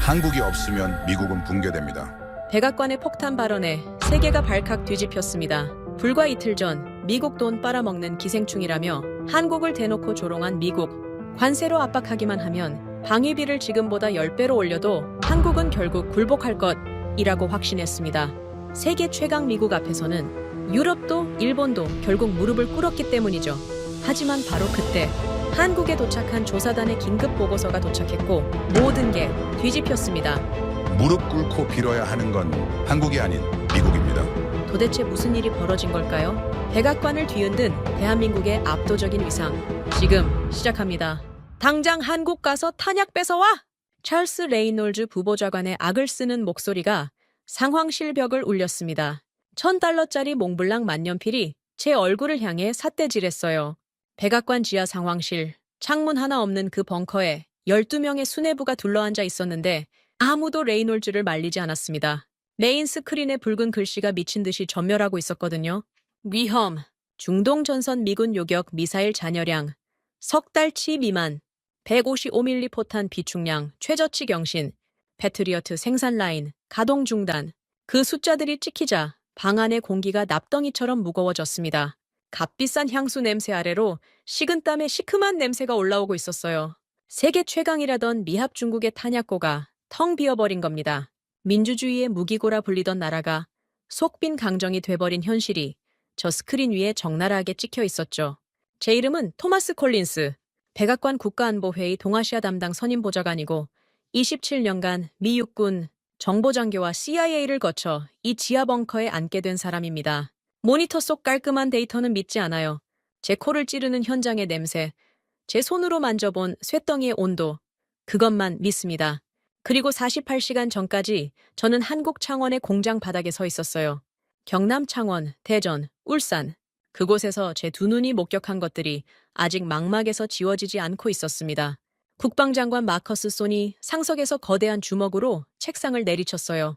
한국이 없으면 미국은 붕괴됩니다. 백악관의 폭탄 발언에 세계가 발칵 뒤집혔습니다. 불과 이틀 전 미국 돈 빨아먹는 기생충이라며 한국을 대놓고 조롱한 미국. 관세로 압박하기만 하면 방위비를 지금보다 10배로 올려도 한국은 결국 굴복할 것이라고 확신했습니다. 세계 최강 미국 앞에서는 유럽도 일본도 결국 무릎을 꿇었기 때문이죠. 하지만 바로 그때 한국에 도착한 조사단의 긴급 보고서가 도착했고 모든 게 뒤집혔습니다. 무릎 꿇고 빌어야 하는 건 한국이 아닌 미국입니다. 도대체 무슨 일이 벌어진 걸까요? 백악관을 뒤흔든 대한민국의 압도적인 위상. 지금 시작합니다. 당장 한국 가서 탄약 뺏어와! 찰스 레이놀즈 부보좌관의 악을 쓰는 목소리가 상황실 벽을 울렸습니다. $1,000짜리 몽블랑 만년필이 제 얼굴을 향해 삿대질했어요. 백악관 지하 상황실, 창문 하나 없는 그 벙커에 12명의 수뇌부가 둘러앉아 있었는데 아무도 레이놀즈를 말리지 않았습니다. 메인 스크린에 붉은 글씨가 미친 듯이 전멸하고 있었거든요. 위험, 중동 전선 미군 요격 미사일 잔여량, 석 달치 미만, 155mm 포탄 비축량, 최저치 경신, 패트리어트 생산 라인, 가동 중단. 그 숫자들이 찍히자 방 안의 공기가 납덩이처럼 무거워졌습니다. 값비싼 향수 냄새 아래로 식은땀의 시큼한 냄새가 올라오고 있었어요. 세계 최강이라던 미합 중국의 탄약고가 텅 비어버린 겁니다. 민주주의의 무기고라 불리던 나라가 속빈 강정이 돼버린 현실이 저 스크린 위에 적나라하게 찍혀 있었죠. 제 이름은 토마스 콜린스, 백악관 국가안보회의 동아시아 담당 선임보좌관이고 27년간 미 육군 정보장교와 CIA를 거쳐 이 지하 벙커에 앉게 된 사람입니다. 모니터 속 깔끔한 데이터는 믿지 않아요. 제 코를 찌르는 현장의 냄새, 제 손으로 만져본 쇳덩이의 온도, 그것만 믿습니다. 그리고 48시간 전까지 저는 한국 창원의 공장 바닥에 서 있었어요. 경남 창원, 대전, 울산, 그곳에서 제 두 눈이 목격한 것들이 아직 망막에서 지워지지 않고 있었습니다. 국방장관 마커스 손이 상석에서 거대한 주먹으로 책상을 내리쳤어요.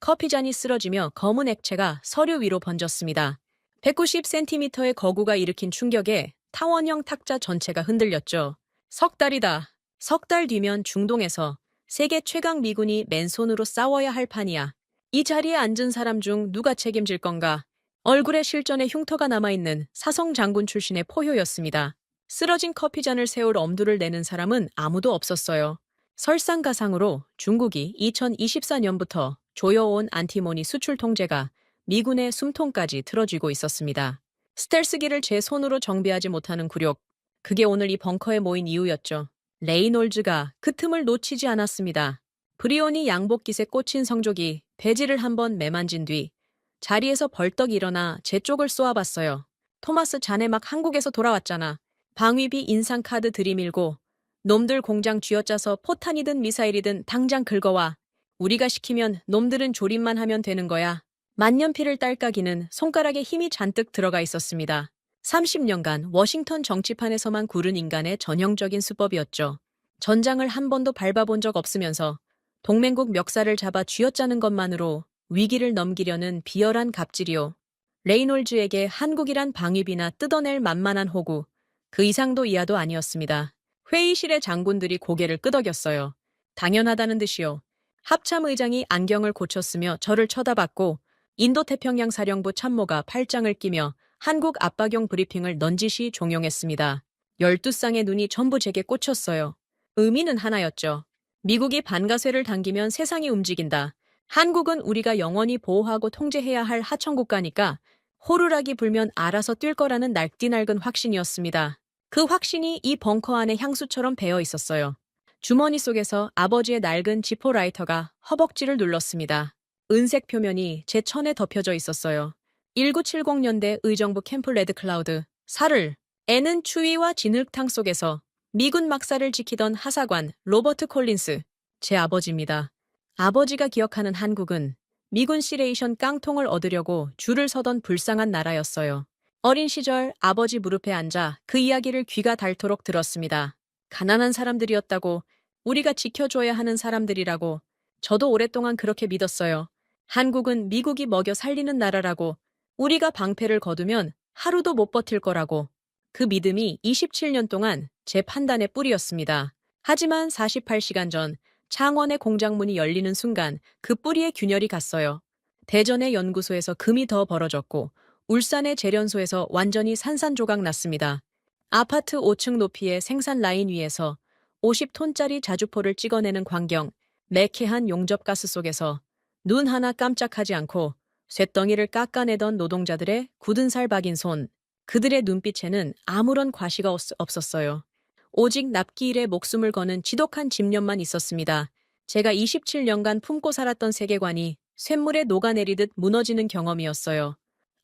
커피잔이 쓰러지며 검은 액체가 서류 위로 번졌습니다. 190cm의 거구가 일으킨 충격에 타원형 탁자 전체가 흔들렸죠. 석 달이다. 석 달 뒤면 중동에서 세계 최강 미군이 맨손으로 싸워야 할 판이야. 이 자리에 앉은 사람 중 누가 책임질 건가? 얼굴에 실전의 흉터가 남아있는 사성 장군 출신의 포효였습니다. 쓰러진 커피잔을 세울 엄두를 내는 사람은 아무도 없었어요. 설상가상으로 중국이 2024년부터 조여온 안티모니 수출 통제가 미군의 숨통까지 틀어쥐고 있었습니다. 스텔스기를 제 손으로 정비하지 못하는 굴욕. 그게 오늘 이 벙커에 모인 이유였죠. 레이놀즈가 그 틈을 놓치지 않았습니다. 브리온이 양복깃에 꽂힌 성족이 배지를 한번 매만진 뒤 자리에서 벌떡 일어나 제 쪽을 쏘아봤어요. 토마스, 자네 막 한국에서 돌아왔잖아. 방위비 인상카드 들이밀고 놈들 공장 쥐어짜서 포탄이든 미사일이든 당장 긁어와. 우리가 시키면 놈들은 조립만 하면 되는 거야. 만년필을 딸까기는 손가락에 힘이 잔뜩 들어가 있었습니다. 30년간 워싱턴 정치판에서만 구른 인간의 전형적인 수법이었죠. 전장을 한 번도 밟아본 적 없으면서 동맹국 멱살을 잡아 쥐어짜는 것만으로 위기를 넘기려는 비열한 갑질이요. 레이놀즈에게 한국이란 방위비나 뜯어낼 만만한 호구, 그 이상도 이하도 아니었습니다. 회의실의 장군들이 고개를 끄덕였어요. 당연하다는 듯이요. 합참의장이 안경을 고쳤으며 저를 쳐다봤고 인도태평양 사령부 참모가 팔짱을 끼며 한국 압박용 브리핑을 넌지시 종용했습니다. 12쌍의 눈이 전부 제게 꽂혔어요. 의미는 하나였죠. 미국이 반가쇠를 당기면 세상이 움직인다. 한국은 우리가 영원히 보호하고 통제해야 할 하청국가니까 호루라기 불면 알아서 뛸 거라는 날뛰날근 확신이었습니다. 그 확신이 이 벙커 안에 향수처럼 배어 있었어요. 주머니 속에서 아버지의 낡은 지포 라이터가 허벅지를 눌렀습니다. 은색 표면이 제 천에 덮여져 있었어요. 1970년대 의정부 캠프 레드클라우드, 사를, 애는 추위와 진흙탕 속에서 미군 막사를 지키던 하사관 로버트 콜린스, 제 아버지입니다. 아버지가 기억하는 한국은 미군 시레이션 깡통을 얻으려고 줄을 서던 불쌍한 나라였어요. 어린 시절 아버지 무릎에 앉아 그 이야기를 귀가 닳도록 들었습니다. 가난한 사람들이었다고, 우리가 지켜줘야 하는 사람들이라고. 저도 오랫동안 그렇게 믿었어요. 한국은 미국이 먹여 살리는 나라라고, 우리가 방패를 거두면 하루도 못 버틸 거라고. 그 믿음이 27년 동안 제 판단의 뿌리였습니다. 하지만 48시간 전 창원의 공장문이 열리는 순간 그 뿌리에 균열이 갔어요. 대전의 연구소에서 금이 더 벌어졌고 울산의 재련소에서 완전히 산산조각 났습니다. 아파트 5층 높이의 생산 라인 위에서 50톤짜리 자주포를 찍어내는 광경, 매캐한 용접가스 속에서 눈 하나 깜짝하지 않고 쇳덩이를 깎아내던 노동자들의 굳은 살 박인 손, 그들의 눈빛에는 아무런 과시가 없었어요. 오직 납기일에 목숨을 거는 지독한 집념만 있었습니다. 제가 27년간 품고 살았던 세계관이 쇳물에 녹아내리듯 무너지는 경험이었어요.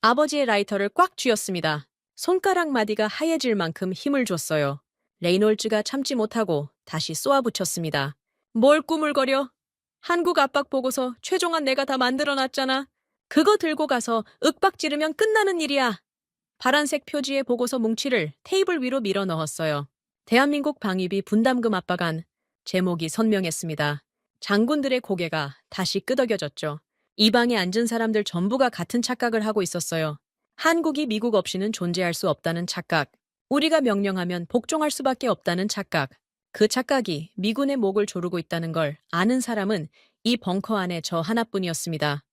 아버지의 라이터를 꽉 쥐었습니다. 손가락 마디가 하얘질 만큼 힘을 줬어요. 레이놀즈가 참지 못하고 다시 쏘아붙였습니다. 뭘 꾸물거려? 한국 압박 보고서 최종안 내가 다 만들어놨잖아. 그거 들고 가서 윽박 지르면 끝나는 일이야. 파란색 표지의 보고서 뭉치를 테이블 위로 밀어 넣었어요. 대한민국 방위비 분담금 압박안. 제목이 선명했습니다. 장군들의 고개가 다시 끄덕여졌죠. 이 방에 앉은 사람들 전부가 같은 착각을 하고 있었어요. 한국이 미국 없이는 존재할 수 없다는 착각. 우리가 명령하면 복종할 수밖에 없다는 착각. 그 착각이 미군의 목을 조르고 있다는 걸 아는 사람은 이 벙커 안에 저 하나뿐이었습니다.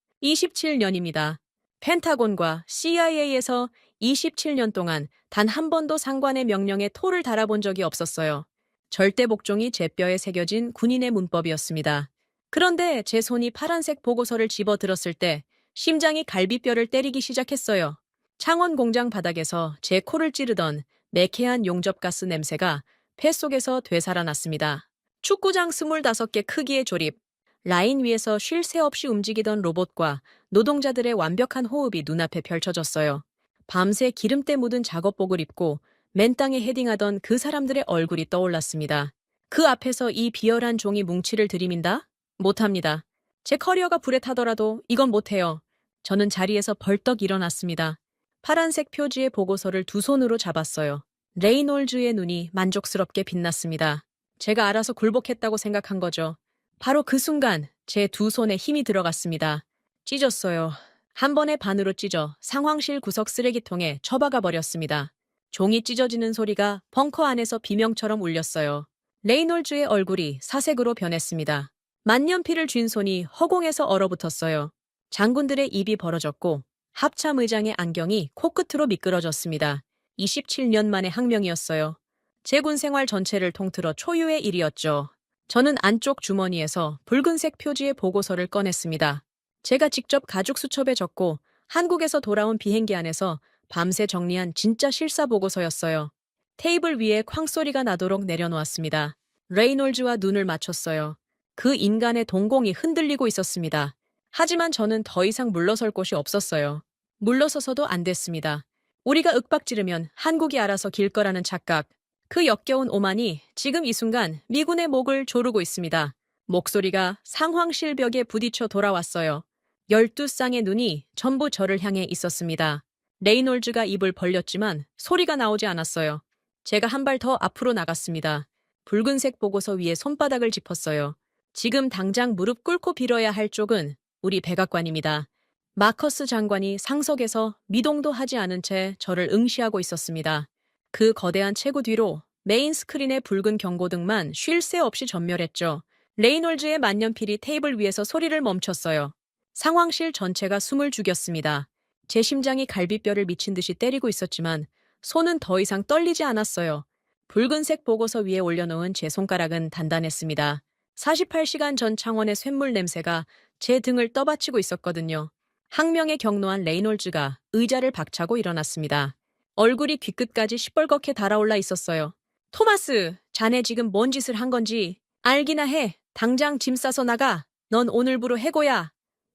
27년입니다. 펜타곤과 CIA에서 27년 동안 단 한 번도 상관의 명령에 토를 달아본 적이 없었어요. 절대 복종이 제 뼈에 새겨진 군인의 문법이었습니다. 그런데 제 손이 파란색 보고서를 집어들었을 때 심장이 갈비뼈를 때리기 시작했어요. 창원 공장 바닥에서 제 코를 찌르던 매캐한 용접가스 냄새가 폐 속에서 되살아났습니다. 축구장 25개 크기의 조립, 라인 위에서 쉴 새 없이 움직이던 로봇과 노동자들의 완벽한 호흡이 눈앞에 펼쳐졌어요. 밤새 기름때 묻은 작업복을 입고 맨 땅에 헤딩하던 그 사람들의 얼굴이 떠올랐습니다. 그 앞에서 이 비열한 종이 뭉치를 들이민다? 못합니다. 제 커리어가 불에 타더라도 이건 못해요. 저는 자리에서 벌떡 일어났습니다. 파란색 표지의 보고서를 두 손으로 잡았어요. 레이놀즈의 눈이 만족스럽게 빛났습니다. 제가 알아서 굴복했다고 생각한 거죠. 바로 그 순간 제 두 손에 힘이 들어갔습니다. 찢었어요. 한 번에 반으로 찢어 상황실 구석 쓰레기통에 처박아 버렸습니다. 종이 찢어지는 소리가 벙커 안에서 비명처럼 울렸어요. 레이놀즈의 얼굴이 사색으로 변했습니다. 만년필을 쥔 손이 허공에서 얼어붙었어요. 장군들의 입이 벌어졌고 합참 의장의 안경이 코끝으로 미끄러졌습니다. 27년 만의 항명이었어요. 제 군 생활 전체를 통틀어 초유의 일이었죠. 저는 안쪽 주머니에서 붉은색 표지의 보고서를 꺼냈습니다. 제가 직접 가죽 수첩에 적고 한국에서 돌아온 비행기 안에서 밤새 정리한 진짜 실사 보고서였어요. 테이블 위에 쾅소리가 나도록 내려놓았습니다. 레이놀즈와 눈을 맞췄어요. 그 인간의 동공이 흔들리고 있었습니다. 하지만 저는 더 이상 물러설 곳이 없었어요. 물러서서도 안 됐습니다. 우리가 윽박지르면 한국이 알아서 길 거라는 착각. 그 역겨운 오만이 지금 이 순간 미군의 목을 조르고 있습니다. 목소리가 상황실 벽에 부딪혀 돌아왔어요. 12쌍의 눈이 전부 저를 향해 있었습니다. 레이놀즈가 입을 벌렸지만 소리가 나오지 않았어요. 제가 한 발 더 앞으로 나갔습니다. 붉은색 보고서 위에 손바닥을 짚었어요. 지금 당장 무릎 꿇고 빌어야 할 쪽은 우리 백악관입니다. 마커스 장관이 상석에서 미동도 하지 않은 채 저를 응시하고 있었습니다. 그 거대한 체구 뒤로 메인 스크린의 붉은 경고등만 쉴 새 없이 전멸했죠. 레이놀즈의 만년필이 테이블 위에서 소리를 멈췄어요. 상황실 전체가 숨을 죽였습니다. 제 심장이 갈비뼈를 미친 듯이 때리고 있었지만 손은 더 이상 떨리지 않았어요. 붉은색 보고서 위에 올려놓은 제 손가락은 단단했습니다. 48시간 전 창원의 쇳물 냄새가 제 등을 떠받치고 있었거든요. 항명에 경노한 레이놀즈가 의자를 박차고 일어났습니다. 얼굴이 귀끝까지 시뻘겋게 달아올라 있었어요. 토마스, 자네 지금 뭔 짓을 한 건지 알기나 해. 당장 짐 싸서 나가. 넌 오늘부로 해고야.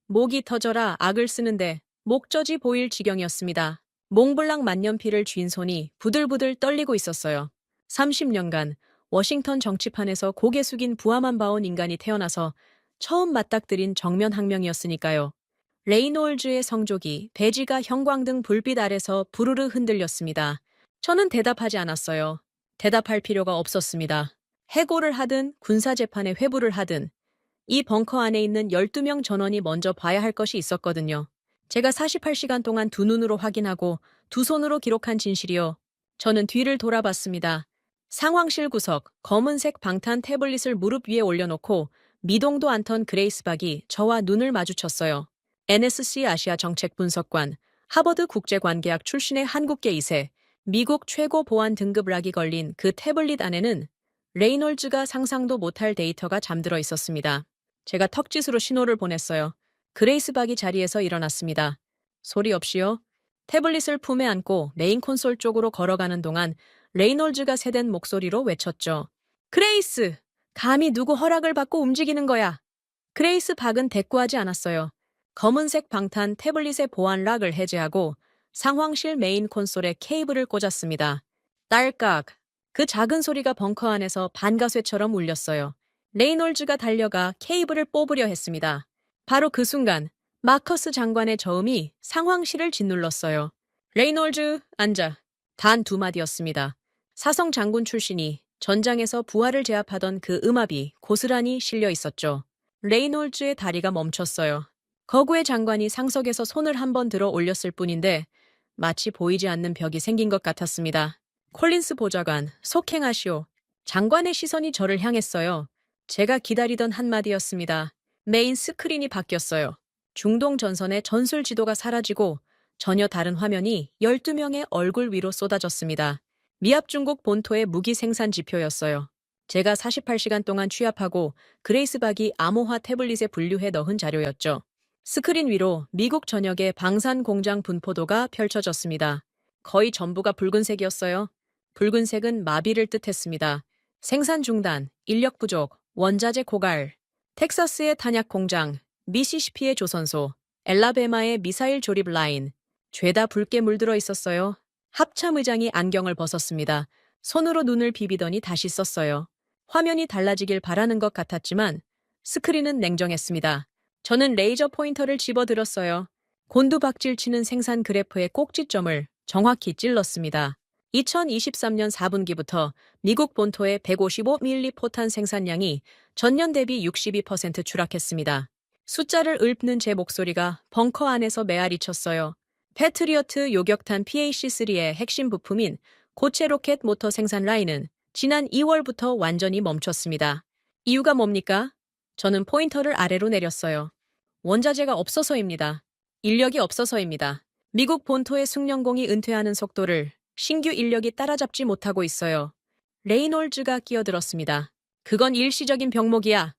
목이 터져라 악을 쓰는데 목젖이 보일 지경이었습니다. 몽블랑 만년필을 쥔 손이 부들부들 떨리고 있었어요. 30년간 워싱턴 정치판에서 고개 숙인 부하만 봐온 인간이 태어나서 처음 맞닥뜨린 정면 항명이었으니까요. 레이놀즈의 성조기, 배지가 형광등 불빛 아래서 부르르 흔들렸습니다. 저는 대답하지 않았어요. 대답할 필요가 없었습니다. 해고를 하든 군사재판에 회부를 하든 이 벙커 안에 있는 12명 전원이 먼저 봐야 할 것이 있었거든요. 제가 48시간 동안 두 눈으로 확인하고 두 손으로 기록한 진실이요. 저는 뒤를 돌아봤습니다. 상황실 구석, 검은색 방탄 태블릿을 무릎 위에 올려놓고 미동도 않던 그레이스 박이 저와 눈을 마주쳤어요. NSC 아시아 정책 분석관, 하버드 국제관계학 출신의 한국계 2세, 미국 최고 보안 등급 락이 걸린 그 태블릿 안에는 레이놀즈가 상상도 못할 데이터가 잠들어 있었습니다. 제가 턱짓으로 신호를 보냈어요. 그레이스 박이 자리에서 일어났습니다. 소리 없이요. 태블릿을 품에 안고 메인 콘솔 쪽으로 걸어가는 동안 레이놀즈가 새된 목소리로 외쳤죠. 그레이스! 감히 누구 허락을 받고 움직이는 거야. 그레이스 박은 대꾸하지 않았어요. 검은색 방탄 태블릿의 보안 락을 해제하고 상황실 메인 콘솔에 케이블을 꽂았습니다. 딸깍! 그 작은 소리가 벙커 안에서 반가쇠처럼 울렸어요. 레이놀즈가 달려가 케이블을 뽑으려 했습니다. 바로 그 순간 마커스 장관의 저음이 상황실을 짓눌렀어요. 레이놀즈, 앉아. 단 2마디였습니다. 사성 장군 출신이 전장에서 부하를 제압하던 그 음압이 고스란히 실려 있었죠. 레이놀즈의 다리가 멈췄어요. 거구의 장관이 상석에서 손을 한번 들어 올렸을 뿐인데 마치 보이지 않는 벽이 생긴 것 같았습니다. 콜린스 보좌관, 속행하시오. 장관의 시선이 저를 향했어요. 제가 기다리던 한마디였습니다. 메인 스크린이 바뀌었어요. 중동 전선의 전술 지도가 사라지고 전혀 다른 화면이 12명의 얼굴 위로 쏟아졌습니다. 미합 중국 본토의 무기 생산 지표였어요. 제가 48시간 동안 취합하고 그레이스 박이 암호화 태블릿에 분류해 넣은 자료였죠. 스크린 위로 미국 전역의 방산 공장 분포도가 펼쳐졌습니다. 거의 전부가 붉은색이었어요. 붉은색은 마비를 뜻했습니다. 생산 중단, 인력 부족, 원자재 고갈. 텍사스의 탄약 공장, 미시시피의 조선소, 엘라베마의 미사일 조립 라인. 죄다 붉게 물들어 있었어요. 합참 의장이 안경을 벗었습니다. 손으로 눈을 비비더니 다시 썼어요. 화면이 달라지길 바라는 것 같았지만 스크린은 냉정했습니다. 저는 레이저 포인터를 집어들었어요. 곤두박질 치는 생산 그래프의 꼭지점을 정확히 찔렀습니다. 2023년 4분기부터 미국 본토의 155mm 포탄 생산량이 전년 대비 62% 추락했습니다. 숫자를 읊는 제 목소리가 벙커 안에서 메아리 쳤어요. 패트리어트 요격탄 PAC-3의 핵심 부품인 고체 로켓 모터 생산 라인은 지난 2월부터 완전히 멈췄습니다. 이유가 뭡니까? 저는 포인터를 아래로 내렸어요. 원자재가 없어서입니다. 인력이 없어서입니다. 미국 본토의 승용공이 은퇴하는 속도를 신규 인력이 따라잡지 못하고 있어요. 레이놀즈가 끼어들었습니다. 그건 일시적인 병목이야.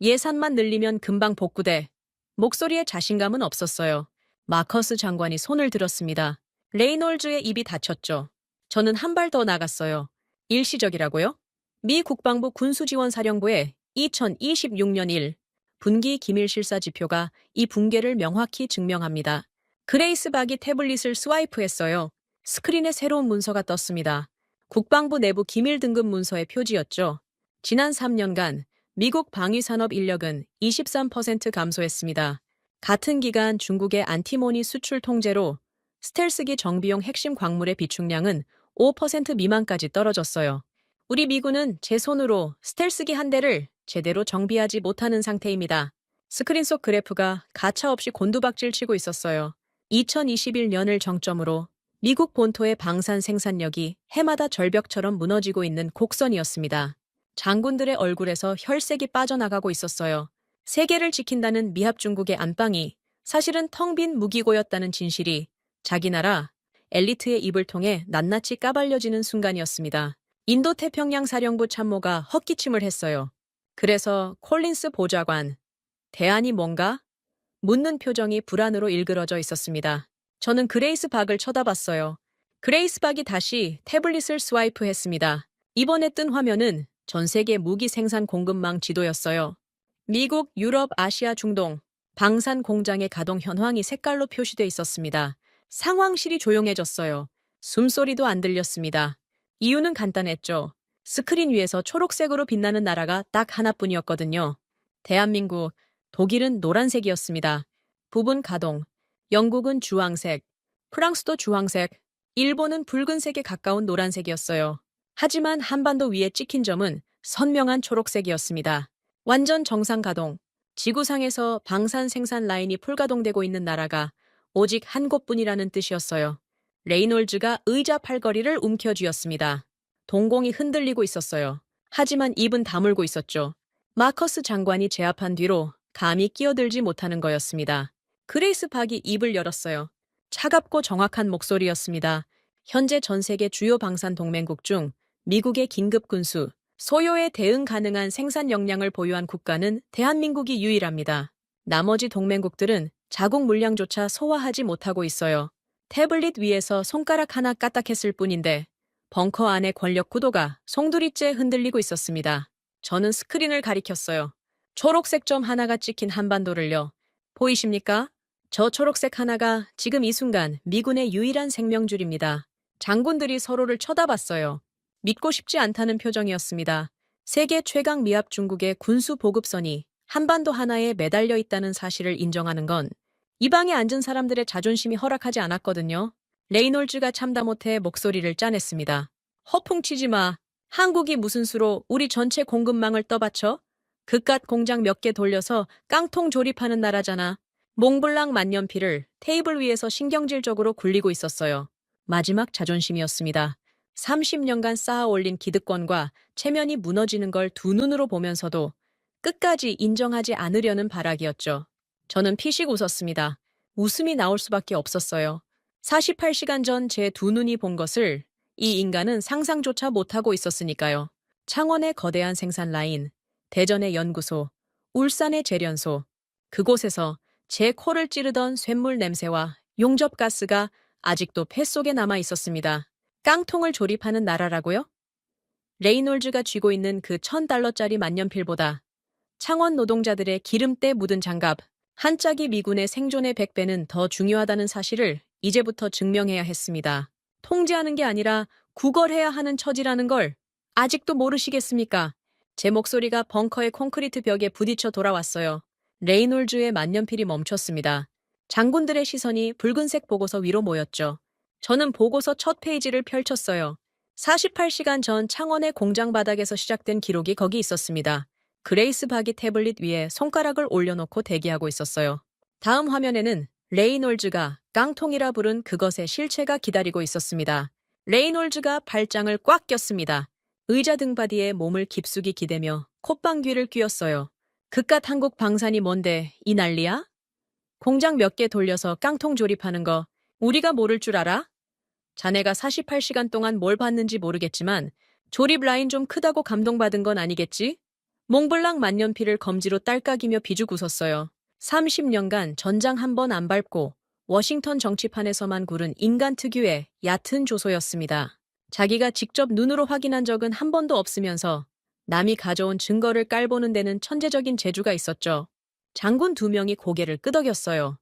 예산만 늘리면 금방 복구돼. 목소리에 자신감은 없었어요. 마커스 장관이 손을 들었습니다. 레이놀즈의 입이 닫혔죠. 저는 한 발 더 나갔어요. 일시적이라고요? 미 국방부 군수지원사령부의 2026년 1 분기 기밀 실사 지표가 이 붕괴를 명확히 증명합니다. 그레이스 박이 태블릿을 스와이프했어요. 스크린에 새로운 문서가 떴습니다. 국방부 내부 기밀 등급 문서의 표지였죠. 지난 3년간 미국 방위산업 인력은 23% 감소했습니다. 같은 기간 중국의 안티모니 수출 통제로 스텔스기 정비용 핵심 광물의 비축량은 5% 미만까지 떨어졌어요. 우리 미군은 제 손으로 스텔스기 한 대를 제대로 정비하지 못하는 상태입니다. 스크린 속 그래프가 가차없이 곤두박질 치고 있었어요. 2021년을 정점으로 미국 본토의 방산 생산력이 해마다 절벽처럼 무너지고 있는 곡선이었습니다. 장군들의 얼굴에서 혈색이 빠져나가고 있었어요. 세계를 지킨다는 미합 중국의 안방이 사실은 텅 빈 무기고였다는 진실이 자기 나라 엘리트의 입을 통해 낱낱이 까발려지는 순간이었습니다. 인도태평양 사령부 참모가 헛기침을 했어요. 그래서 콜린스 보좌관, 대안이 뭔가? 묻는 표정이 불안으로 일그러져 있었습니다. 저는 그레이스 박을 쳐다봤어요. 그레이스 박이 다시 태블릿을 스와이프했습니다. 이번에 뜬 화면은 전 세계 무기 생산 공급망 지도였어요. 미국, 유럽, 아시아, 중동, 방산 공장의 가동 현황이 색깔로 표시돼 있었습니다. 상황실이 조용해졌어요. 숨소리도 안 들렸습니다. 이유는 간단했죠. 스크린 위에서 초록색으로 빛나는 나라가 딱 하나뿐이었거든요. 대한민국, 독일은 노란색이었습니다. 부분 가동. 영국은 주황색, 프랑스도 주황색, 일본은 붉은색에 가까운 노란색이었어요. 하지만 한반도 위에 찍힌 점은 선명한 초록색이었습니다. 완전 정상 가동. 지구상에서 방산 생산 라인이 풀가동되고 있는 나라가 오직 한 곳뿐이라는 뜻이었어요. 레이놀즈가 의자 팔걸이를 움켜쥐었습니다. 동공이 흔들리고 있었어요. 하지만 입은 다물고 있었죠. 마커스 장관이 제압한 뒤로 감히 끼어들지 못하는 거였습니다. 그레이스 박이 입을 열었어요. 차갑고 정확한 목소리였습니다. 현재 전 세계 주요 방산 동맹국 중 미국의 긴급 군수, 소요에 대응 가능한 생산 역량을 보유한 국가는 대한민국이 유일합니다. 나머지 동맹국들은 자국 물량조차 소화하지 못하고 있어요. 태블릿 위에서 손가락 하나 까딱했을 뿐인데 벙커 안의 권력 구도가 송두리째 흔들리고 있었습니다. 저는 스크린을 가리켰어요. 초록색 점 하나가 찍힌 한반도를요. 보이십니까? 저 초록색 하나가 지금 이 순간 미군의 유일한 생명줄입니다. 장군들이 서로를 쳐다봤어요. 믿고 싶지 않다는 표정이었습니다. 세계 최강 미합 중국의 군수 보급선이 한반도 하나에 매달려 있다는 사실을 인정하는 건 이 방에 앉은 사람들의 자존심이 허락하지 않았거든요. 레이놀즈가 참다 못해 목소리를 짜냈습니다. 허풍치지 마. 한국이 무슨 수로 우리 전체 공급망을 떠받쳐? 그깟 공장 몇 개 돌려서 깡통 조립하는 나라잖아. 몽블랑 만년필을 테이블 위에서 신경질적으로 굴리고 있었어요. 마지막 자존심이었습니다. 30년간 쌓아 올린 기득권과 체면이 무너지는 걸 두 눈으로 보면서도 끝까지 인정하지 않으려는 발악이었죠. 저는 피식 웃었습니다. 웃음이 나올 수밖에 없었어요. 48시간 전 제 두 눈이 본 것을 이 인간은 상상조차 못하고 있었으니까요. 창원의 거대한 생산 라인, 대전의 연구소, 울산의 재련소, 그곳에서 제 코를 찌르던 쇳물 냄새와 용접가스가 아직도 폐속에 남아 있었습니다. 깡통을 조립하는 나라라고요? 레이놀즈가 쥐고 있는 그 $1000짜리 만년필보다 창원 노동자들의 기름때 묻은 장갑, 한 짝이 미군의 생존의 100배는 더 중요하다는 사실을 이제부터 증명해야 했습니다. 통제하는 게 아니라 구걸해야 하는 처지라는 걸 아직도 모르시겠습니까? 제 목소리가 벙커의 콘크리트 벽에 부딪혀 돌아왔어요. 레이놀즈의 만년필이 멈췄습니다. 장군들의 시선이 붉은색 보고서 위로 모였죠. 저는 보고서 첫 페이지를 펼쳤어요. 48시간 전 창원의 공장 바닥에서 시작된 기록이 거기 있었습니다. 그레이스 박이 태블릿 위에 손가락을 올려놓고 대기하고 있었어요. 다음 화면에는 레이놀즈가 깡통이라 부른 그것의 실체가 기다리고 있었습니다. 레이놀즈가 발장을 꽉 꼈습니다. 의자 등받이에 몸을 깊숙이 기대며 콧방귀를 뀌었어요. 그깟 한국 방산이 뭔데 이 난리야? 공장 몇 개 돌려서 깡통 조립하는 거 우리가 모를 줄 알아? 자네가 48시간 동안 뭘 봤는지 모르겠지만 조립 라인 좀 크다고 감동받은 건 아니겠지? 몽블랑 만년필을 검지로 딸깍이며 비죽 웃었어요. 30년간 전장 한 번 안 밟고 워싱턴 정치판에서만 구른 인간 특유의 얕은 조소였습니다. 자기가 직접 눈으로 확인한 적은 한 번도 없으면서 남이 가져온 증거를 깔보는 데는 천재적인 재주가 있었죠. 장군 2명이 고개를 끄덕였어요.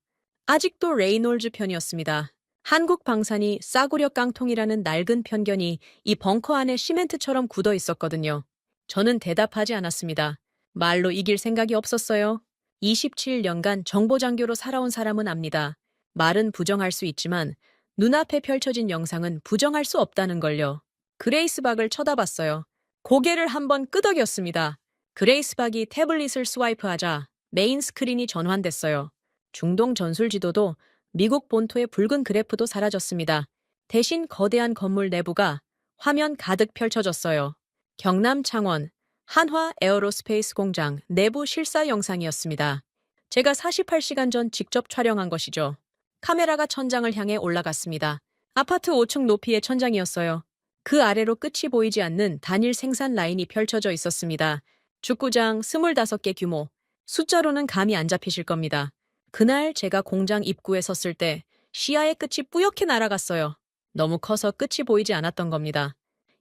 아직도 레이놀즈 편이었습니다. 한국 방산이 싸구려 깡통이라는 낡은 편견이 이 벙커 안에 시멘트처럼 굳어 있었거든요. 저는 대답하지 않았습니다. 말로 이길 생각이 없었어요. 27년간 정보장교로 살아온 사람은 압니다. 말은 부정할 수 있지만 눈앞에 펼쳐진 영상은 부정할 수 없다는 걸요. 그레이스 박을 쳐다봤어요. 고개를 한번 끄덕였습니다. 그레이스 박이 태블릿을 스와이프하자 메인 스크린이 전환됐어요. 중동 전술 지도도 미국 본토의 붉은 그래프도 사라졌습니다. 대신 거대한 건물 내부가 화면 가득 펼쳐졌어요. 경남 창원 한화 에어로스페이스 공장 내부 실사 영상이었습니다. 제가 48시간 전 직접 촬영한 것이죠. 카메라가 천장을 향해 올라갔습니다. 아파트 5층 높이의 천장이었어요. 그 아래로 끝이 보이지 않는 단일 생산 라인이 펼쳐져 있었습니다. 축구장 25개 규모. 숫자로는 감이 안 잡히실 겁니다. 그날 제가 공장 입구에 섰을 때 시야의 끝이 뿌옇게 날아갔어요. 너무 커서 끝이 보이지 않았던 겁니다.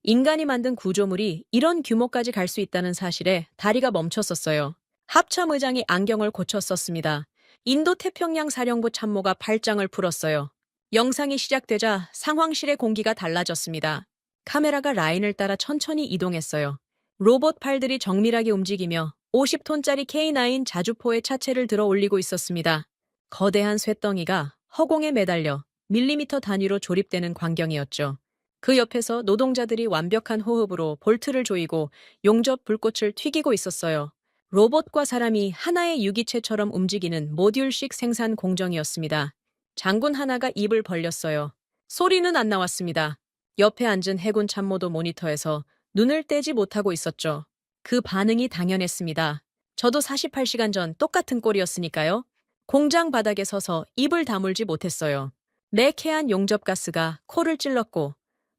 인간이 만든 구조물이 이런 규모까지 갈 수 있다는 사실에 다리가 멈췄었어요. 합참의장이 안경을 고쳤었습니다. 인도태평양 사령부 참모가 팔짱을 풀었어요. 영상이 시작되자 상황실의 공기가 달라졌습니다. 카메라가 라인을 따라 천천히 이동했어요. 로봇 팔들이 정밀하게 움직이며 50톤짜리 K9 자주포의 차체를 들어 올리고 있었습니다. 거대한 쇳덩이가 허공에 매달려 밀리미터 단위로 조립되는 광경이었죠. 그 옆에서 노동자들이 완벽한 호흡으로 볼트를 조이고 용접 불꽃을 튀기고 있었어요. 로봇과 사람이 하나의 유기체처럼 움직이는 모듈식 생산 공정이었습니다. 장군 하나가 입을 벌렸어요. 소리는 안 나왔습니다. 옆에 앉은 해군 참모도 모니터에서 눈을 떼지 못하고 있었죠. 그 반응이 당연했습니다. 저도 48시간 전 똑같은 꼴이었으니까요. 공장 바닥에 서서 입을 다물지 못했어요. 매캐한 용접가스가 코를 찔렀고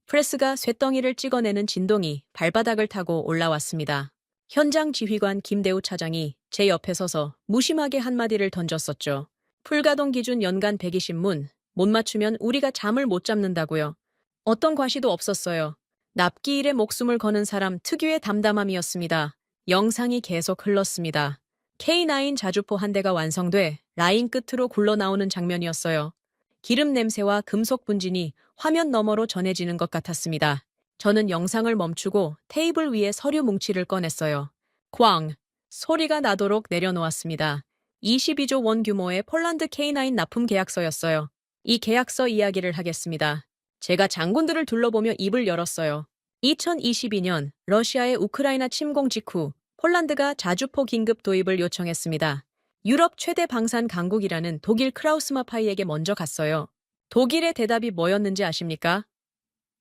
프레스가 쇳덩이를 찍어내는 진동이 발바닥을 타고 올라왔습니다. 현장 지휘관 김대우 차장이 제 옆에 서서 무심하게 한마디를 던졌었죠. 불가동 기준 연간 120문, 못 맞추면 우리가 잠을 못 잡는다고요. 어떤 과시도 없었어요. 납기 일에 목숨을 거는 사람 특유의 담담함이었습니다. 영상이 계속 흘렀습니다. K9 자주포 한 대가 완성돼 라인 끝으로 굴러나오는 장면이었어요. 기름 냄새와 금속 분진이 화면 너머로 전해지는 것 같았습니다. 저는 영상을 멈추고 테이블 위에 서류 뭉치를 꺼냈어요. 꽝! 소리가 나도록 내려놓았습니다. 22조 원 규모의 폴란드 K9 납품 계약서였어요. 이 계약서 이야기를 하겠습니다. 제가 장군들을 둘러보며 입을 열었어요. 2022년 러시아의 우크라이나 침공 직후 폴란드가 자주포 긴급 도입을 요청했습니다. 유럽 최대 방산 강국이라는 독일 크라우스마파이에게 먼저 갔어요. 독일의 대답이 뭐였는지 아십니까?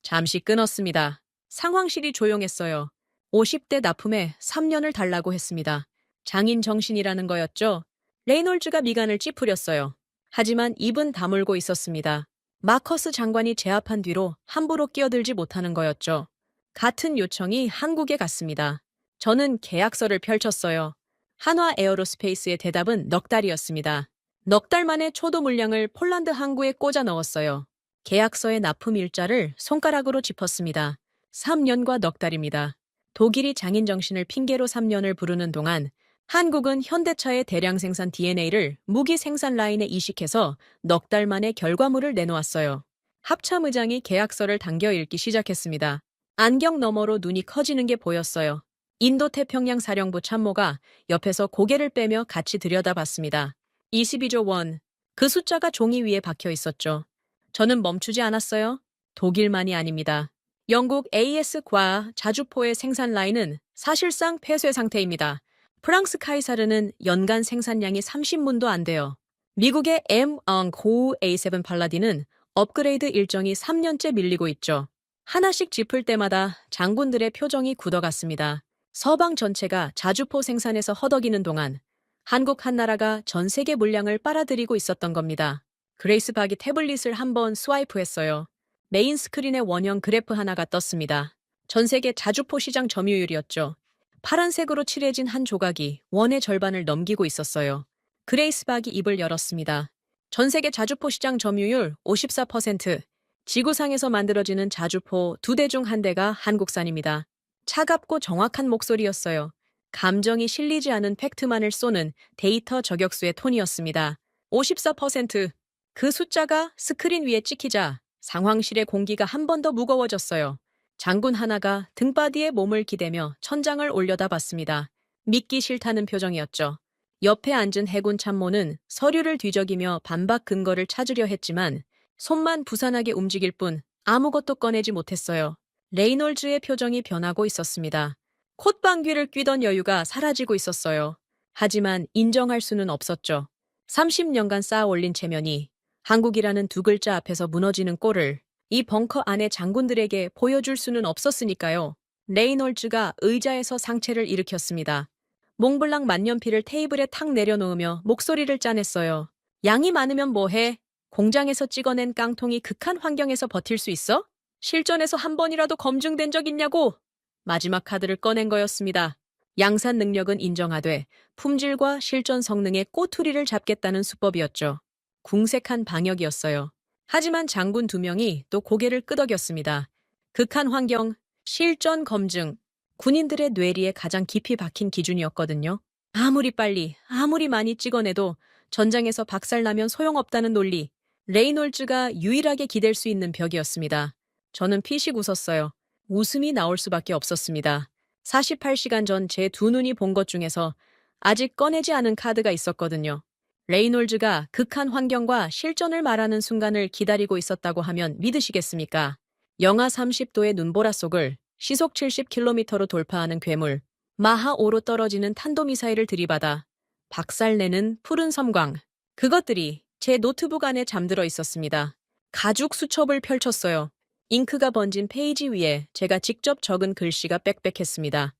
잠시 끊었습니다. 상황실이 조용했어요. 50대 납품에 3년을 달라고 했습니다. 장인 정신이라는 거였죠. 레이놀즈가 미간을 찌푸렸어요. 하지만 입은 다물고 있었습니다. 마커스 장관이 제압한 뒤로 함부로 끼어들지 못하는 거였죠. 같은 요청이 한국에 갔습니다. 저는 계약서를 펼쳤어요. 한화 에어로스페이스의 대답은 넉 달이었습니다. 넉 달 만에 초도 물량을 폴란드 항구에 꽂아 넣었어요. 계약서의 납품 일자를 손가락으로 짚었습니다. 3년과 넉 달입니다. 독일이 장인 정신을 핑계로 3년을 부르는 동안 한국은 현대차의 대량 생산 DNA를 무기 생산 라인에 이식해서 넉 달 만에 결과물을 내놓았어요. 합참의장이 계약서를 당겨 읽기 시작했습니다. 안경 너머로 눈이 커지는 게 보였어요. 인도태평양 사령부 참모가 옆에서 고개를 빼며 같이 들여다봤습니다. 22조 원. 그 숫자가 종이 위에 박혀 있었죠. 저는 멈추지 않았어요. 독일만이 아닙니다. 영국 AS과 자주포의 생산 라인은 사실상 폐쇄 상태입니다. 프랑스 카이사르는 연간 생산량이 30문도 안 돼요. 미국의 M9A7 팔라딘은 업그레이드 일정이 3년째 밀리고 있죠. 하나씩 짚을 때마다 장군들의 표정이 굳어갔습니다. 서방 전체가 자주포 생산에서 허덕이는 동안 한국 한나라가 전 세계 물량을 빨아들이고 있었던 겁니다. 그레이스 박이 태블릿을 한번 스와이프했어요. 메인 스크린에 원형 그래프 하나가 떴습니다. 전 세계 자주포 시장 점유율이었죠. 파란색으로 칠해진 한 조각이 원의 절반을 넘기고 있었어요. 그레이스 박이 입을 열었습니다. 전 세계 자주포 시장 점유율 54%. 지구상에서 만들어지는 자주포 2대 중 1대가 한국산입니다. 차갑고 정확한 목소리였어요. 감정이 실리지 않은 팩트만을 쏘는 데이터 저격수의 톤이었습니다. 54%. 그 숫자가 스크린 위에 찍히자 상황실의 공기가 한 번 더 무거워졌어요. 장군 하나가 등바디에 몸을 기대며 천장을 올려다봤습니다. 믿기 싫다는 표정이었죠. 옆에 앉은 해군 참모는 서류를 뒤적이며 반박 근거를 찾으려 했지만 손만 부산하게 움직일 뿐 아무것도 꺼내지 못했어요. 레이놀즈의 표정이 변하고 있었습니다. 콧방귀를 뀌던 여유가 사라지고 있었어요. 하지만 인정할 수는 없었죠. 30년간 쌓아 올린 체면이 한국이라는 두 글자 앞에서 무너지는 꼴을 이 벙커 안의 장군들에게 보여줄 수는 없었으니까요. 레이놀즈가 의자에서 상체를 일으켰습니다. 몽블랑 만년필을 테이블에 탁 내려놓으며 목소리를 짜냈어요. 양이 많으면 뭐해? 공장에서 찍어낸 깡통이 극한 환경에서 버틸 수 있어? 실전에서 한 번이라도 검증된 적 있냐고? 마지막 카드를 꺼낸 거였습니다. 양산 능력은 인정하되 품질과 실전 성능의 꼬투리를 잡겠다는 수법이었죠. 궁색한 방역이었어요. 하지만 장군 2명이 또 고개를 끄덕였습니다. 극한 환경, 실전 검증, 군인들의 뇌리에 가장 깊이 박힌 기준이었거든요. 아무리 빨리, 아무리 많이 찍어내도 전장에서 박살나면 소용없다는 논리, 레이놀즈가 유일하게 기댈 수 있는 벽이었습니다. 저는 피식 웃었어요. 웃음이 나올 수밖에 없었습니다. 48시간 전 제 두 눈이 본 것 중에서 아직 꺼내지 않은 카드가 있었거든요. 레이놀즈가 극한 환경과 실전을 말하는 순간을 기다리고 있었다고 하면 믿으시겠습니까? 영하 30도의 눈보라 속을 시속 70km로 돌파하는 괴물, 마하 5로 떨어지는 탄도미사일을 들이받아 박살내는 푸른 섬광. 그것들이 제 노트북 안에 잠들어 있었습니다. 가죽 수첩을 펼쳤어요. 잉크가 번진 페이지 위에 제가 직접 적은 글씨가 빽빽했습니다.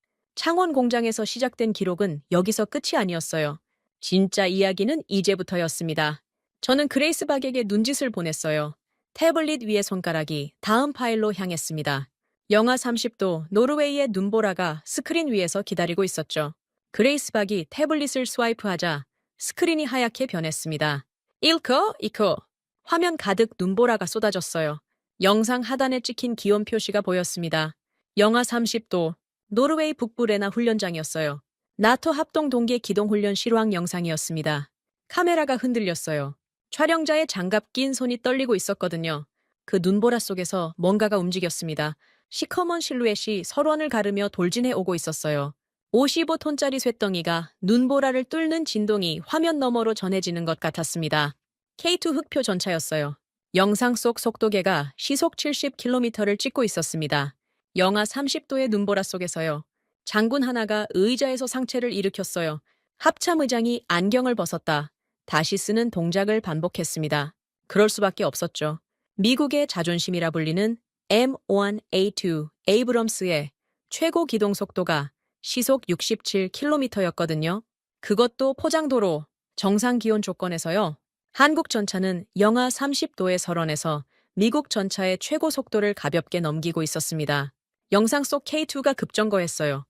창원 공장에서 시작된 기록은 여기서 끝이 아니었어요. 진짜 이야기는 이제부터였습니다. 저는 그레이스 박에게 눈짓을 보냈어요. 태블릿 위의 손가락이 다음 파일로 향했습니다. 영하 30도 노르웨이의 눈보라가 스크린 위에서 기다리고 있었죠. 그레이스 박이 태블릿을 스와이프하자 스크린이 하얗게 변했습니다. 1코, 2코. 화면 가득 눈보라가 쏟아졌어요. 영상 하단에 찍힌 기온 표시가 보였습니다. 영하 30도, 노르웨이 북부 레나 훈련장이었어요. 나토 합동 동계 기동 훈련 실황 영상이었습니다. 카메라가 흔들렸어요. 촬영자의 장갑 낀 손이 떨리고 있었거든요. 그 눈보라 속에서 뭔가가 움직였습니다. 시커먼 실루엣이 설원을 가르며 돌진해 오고 있었어요. 55톤짜리 쇳덩이가 눈보라를 뚫는 진동이 화면 너머로 전해지는 것 같았습니다. K2 흑표 전차였어요. 영상 속 속도계가 시속 70km를 찍고 있었습니다. 영하 30도의 눈보라 속에서요. 장군 하나가 의자에서 상체를 일으켰어요. 합참 의장이 안경을 벗었다. 다시 쓰는 동작을 반복했습니다. 그럴 수밖에 없었죠. 미국의 자존심이라 불리는 M1A2 에이브럼스의 최고 기동 속도가 시속 67km였거든요. 그것도 포장도로, 정상 기온 조건에서요. 한국 전차는 영하 30도의 설원에서 미국 전차의 최고 속도를 가볍게 넘기고 있었습니다. 영상 속 K2가 급정거했어요.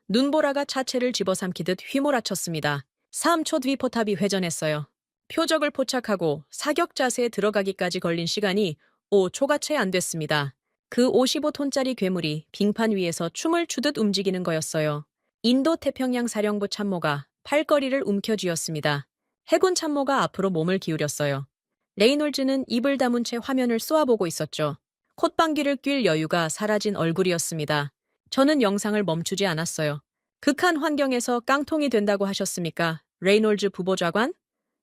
눈보라가 차체를 집어삼키듯 휘몰아쳤습니다. 3초 뒤 포탑이 회전했어요. 표적을 포착하고 사격 자세에 들어가기까지 걸린 시간이 5초가 채 안 됐습니다. 그 55톤짜리 괴물이 빙판 위에서 춤을 추듯 움직이는 거였어요. 인도 태평양 사령부 참모가 팔걸이를 움켜쥐었습니다. 해군 참모가 앞으로 몸을 기울였어요. 레이놀즈는 입을 다문 채 화면을 쏘아보고 있었죠. 콧방귀를 낄 여유가 사라진 얼굴이었습니다. 저는 영상을 멈추지 않았어요. 극한 환경에서 깡통이 된다고 하셨습니까? 레이놀즈 부보좌관?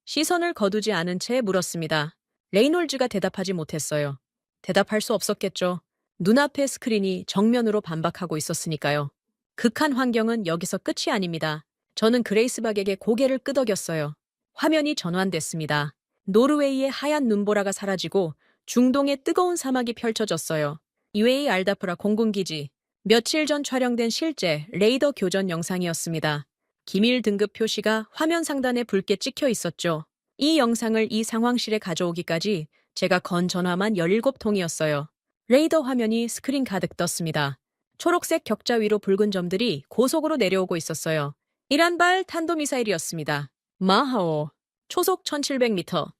시선을 거두지 않은 채 물었습니다. 레이놀즈가 대답하지 못했어요. 대답할 수 없었겠죠. 눈앞의 스크린이 정면으로 반박하고 있었으니까요. 극한 환경은 여기서 끝이 아닙니다. 저는 그레이스 박에게 고개를 끄덕였어요. 화면이 전환됐습니다. 노르웨이의 하얀 눈보라가 사라지고 중동의 뜨거운 사막이 펼쳐졌어요. UAE 알다프라 공군기지. 며칠 전 촬영된 실제 레이더 교전 영상이었습니다. 기밀 등급 표시가 화면 상단에 붉게 찍혀 있었죠. 이 영상을 이 상황실에 가져오기까지 제가 건 전화만 17통이었어요. 레이더 화면이 스크린 가득 떴습니다. 초록색 격자 위로 붉은 점들이 고속으로 내려오고 있었어요. 이란발 탄도미사일이었습니다. 마하오. 초속 1700m.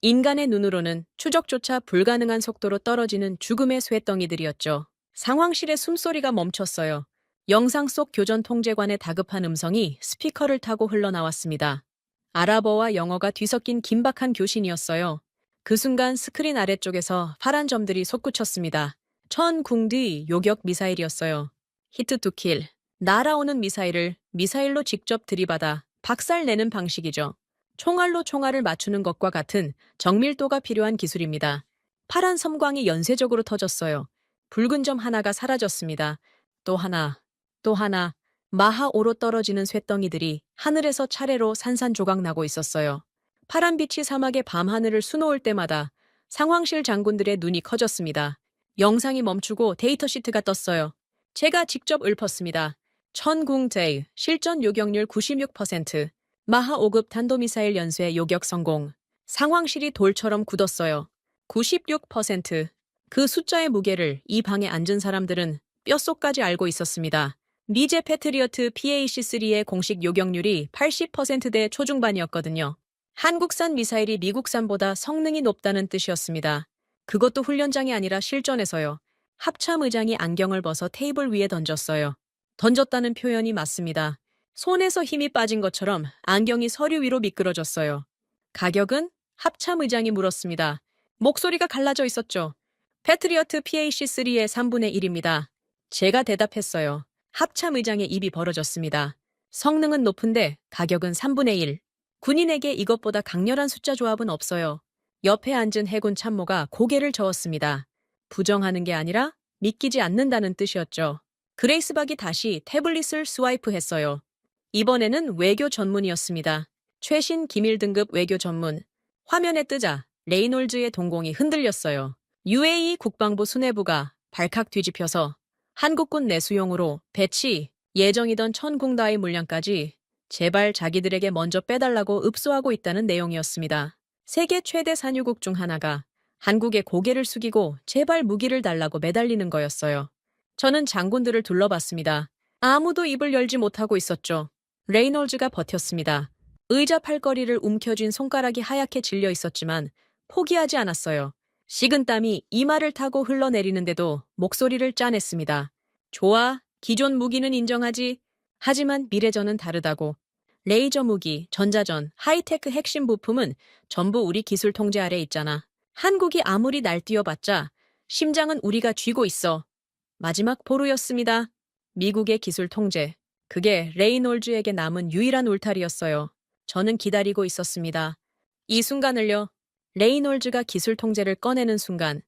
인간의 눈으로는 추적조차 불가능한 속도로 떨어지는 죽음의 쇳덩이들이었죠. 상황실의 숨소리가 멈췄어요. 영상 속 교전 통제관의 다급한 음성이 스피커를 타고 흘러나왔습니다. 아랍어와 영어가 뒤섞인 긴박한 교신이었어요. 그 순간 스크린 아래쪽에서 파란 점들이 솟구쳤습니다. 천궁뒤 요격 미사일이었어요. 히트 투 킬. 날아오는 미사일을 미사일로 직접 들이받아 박살내는 방식이죠. 총알로 총알을 맞추는 것과 같은 정밀도가 필요한 기술입니다. 파란 섬광이 연쇄적으로 터졌어요. 붉은 점 하나가 사라졌습니다. 또 하나, 또 하나. 마하5로 떨어지는 쇳덩이들이 하늘에서 차례로 산산조각 나고 있었어요. 파란빛이 사막의 밤하늘을 수놓을 때마다 상황실 장군들의 눈이 커졌습니다. 영상이 멈추고 데이터 시트가 떴어요. 제가 직접 읊었습니다. 천궁제이 실전 요격률 96%, 마하 5급 탄도미사일 연쇄 요격 성공. 상황실이 돌처럼 굳었어요. 96%. 그 숫자의 무게를 이 방에 앉은 사람들은 뼛속까지 알고 있었습니다. 미제 패트리어트 PAC-3의 공식 요격률이 80%대 초중반이었거든요. 한국산 미사일이 미국산보다 성능이 높다는 뜻이었습니다. 그것도 훈련장이 아니라 실전에서요. 합참 의장이 안경을 벗어 테이블 위에 던졌어요. 던졌다는 표현이 맞습니다. 손에서 힘이 빠진 것처럼 안경이 서류 위로 미끄러졌어요. 가격은? 합참 의장이 물었습니다. 목소리가 갈라져 있었죠. 패트리어트 PAC-3의 3분의 1입니다. 제가 대답했어요. 합참 의장의 입이 벌어졌습니다. 성능은 높은데 가격은 3분의 1. 군인에게 이것보다 강렬한 숫자 조합은 없어요. 옆에 앉은 해군 참모가 고개를 저었습니다. 부정하는 게 아니라 믿기지 않는다는 뜻이었죠. 그레이스 박이 다시 태블릿을 스와이프했어요. 이번에는 외교 전문이었습니다. 최신 기밀 등급 외교 전문. 화면에 뜨자 레이놀즈의 동공이 흔들렸어요. UAE 국방부 수뇌부가 발칵 뒤집혀서 한국군 내수용으로 배치, 예정이던 천궁다의 물량까지 제발 자기들에게 먼저 빼달라고 읍소하고 있다는 내용이었습니다. 세계 최대 산유국 중 하나가 한국에 고개를 숙이고 제발 무기를 달라고 매달리는 거였어요. 저는 장군들을 둘러봤습니다. 아무도 입을 열지 못하고 있었죠. 레이놀즈가 버텼습니다. 의자 팔걸이를 움켜쥔 손가락이 하얗게 질려 있었지만 포기하지 않았어요. 식은땀이 이마를 타고 흘러내리는데도 목소리를 짜냈습니다. 좋아, 기존 무기는 인정하지. 하지만 미래전은 다르다고. 레이저 무기, 전자전, 하이테크 핵심 부품은 전부 우리 기술 통제 아래 있잖아. 한국이 아무리 날뛰어봤자 심장은 우리가 쥐고 있어. 마지막 보루였습니다. 미국의 기술 통제. 그게 레이놀즈에게 남은 유일한 울타리였어요. 저는 기다리고 있었습니다. 이 순간을요. 레이놀즈가 기술 통제를 꺼내는 순간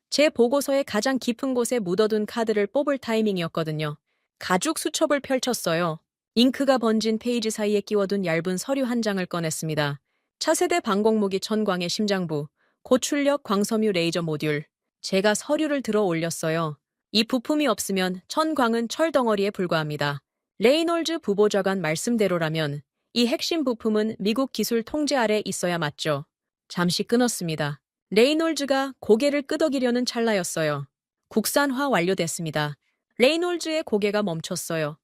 제 보고서의 가장 깊은 곳에 묻어둔 카드를 뽑을 타이밍이었거든요. 가죽 수첩을 펼쳤어요. 잉크가 번진 페이지 사이에 끼워둔 얇은 서류 한 장을 꺼냈습니다. 차세대 방공무기 천광의 심장부, 고출력 광섬유 레이저 모듈. 제가 서류를 들어 올렸어요. 이 부품이 없으면 천광은 철덩어리에 불과합니다. 레이놀즈 부보좌관 말씀대로라면 이 핵심 부품은 미국 기술 통제 아래 있어야 맞죠. 잠시 끊었습니다. 레이놀즈가 고개를 끄덕이려는 찰나였어요. 국산화 완료됐습니다. 레이놀즈의 고개가 멈췄어요.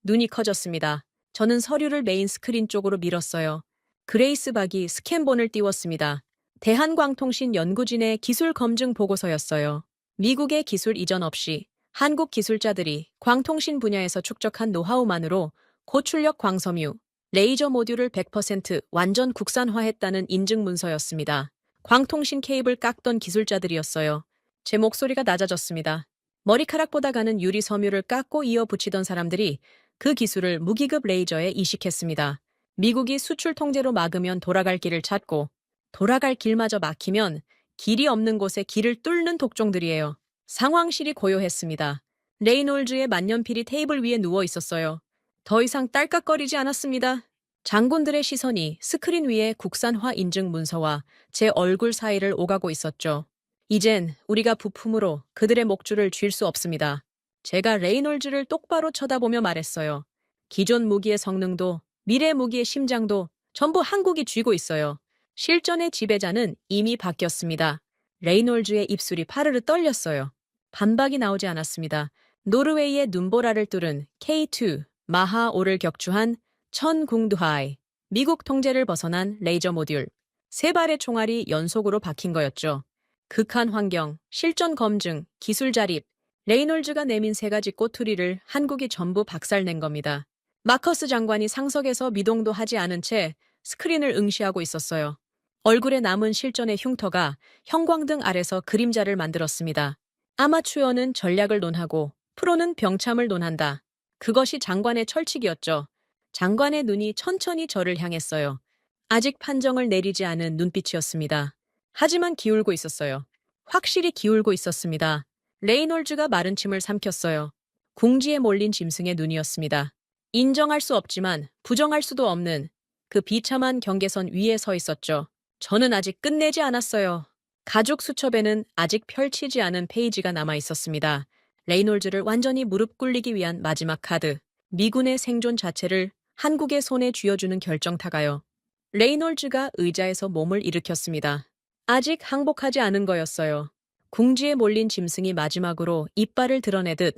눈이 커졌습니다. 저는 서류를 메인 스크린 쪽으로 밀었어요. 그레이스 박이 스캔본을 띄웠습니다. 대한광통신 연구진의 기술 검증 보고서였어요. 미국의 기술 이전 없이 한국 기술자들이 광통신 분야에서 축적한 노하우만으로 고출력 광섬유, 레이저 모듈을 100% 완전 국산화했다는 인증 문서였습니다. 광통신 케이블 깎던 기술자들이었어요. 제 목소리가 낮아졌습니다. 머리카락보다 가는 유리 섬유를 깎고 이어 붙이던 사람들이 그 기술을 무기급 레이저에 이식했습니다. 미국이 수출 통제로 막으면 돌아갈 길을 찾고 돌아갈 길마저 막히면 길이 없는 곳에 길을 뚫는 독종들이에요. 상황실이 고요했습니다. 레이놀즈의 만년필이 테이블 위에 누워 있었어요. 더 이상 딸깍거리지 않았습니다. 장군들의 시선이 스크린 위에 국산화 인증 문서와 제 얼굴 사이를 오가고 있었죠. 이젠 우리가 부품으로 그들의 목줄을 쥘 수 없습니다. 제가 레이놀즈를 똑바로 쳐다보며 말했어요. 기존 무기의 성능도 미래 무기의 심장도 전부 한국이 쥐고 있어요. 실전의 지배자는 이미 바뀌었습니다. 레이놀즈의 입술이 파르르 떨렸어요. 반박이 나오지 않았습니다. 노르웨이의 눈보라를 뚫은 K2 마하5를 격추한 천궁두하이, 미국 통제를 벗어난 레이저 모듈. 세 발의 총알이 연속으로 박힌 거였죠. 극한 환경, 실전 검증, 기술 자립, 레이놀즈가 내민 세 가지 꼬투리를 한국이 전부 박살낸 겁니다. 마커스 장관이 상석에서 미동도 하지 않은 채 스크린을 응시하고 있었어요. 얼굴에 남은 실전의 흉터가 형광등 아래서 그림자를 만들었습니다. 아마추어는 전략을 논하고 프로는 병참을 논한다. 그것이 장관의 철칙이었죠. 장관의 눈이 천천히 저를 향했어요. 아직 판정을 내리지 않은 눈빛이었습니다. 하지만 기울고 있었어요. 확실히 기울고 있었습니다. 레이놀즈가 마른 침을 삼켰어요. 궁지에 몰린 짐승의 눈이었습니다. 인정할 수 없지만 부정할 수도 없는 그 비참한 경계선 위에 서 있었죠. 저는 아직 끝내지 않았어요. 가죽 수첩에는 아직 펼치지 않은 페이지가 남아 있었습니다. 레이놀즈를 완전히 무릎 꿇리기 위한 마지막 카드. 미군의 생존 자체를 한국의 손에 쥐어주는 결정타가요. 레이놀즈가 의자에서 몸을 일으켰습니다. 아직 항복하지 않은 거였어요. 궁지에 몰린 짐승이 마지막으로 이빨을 드러내듯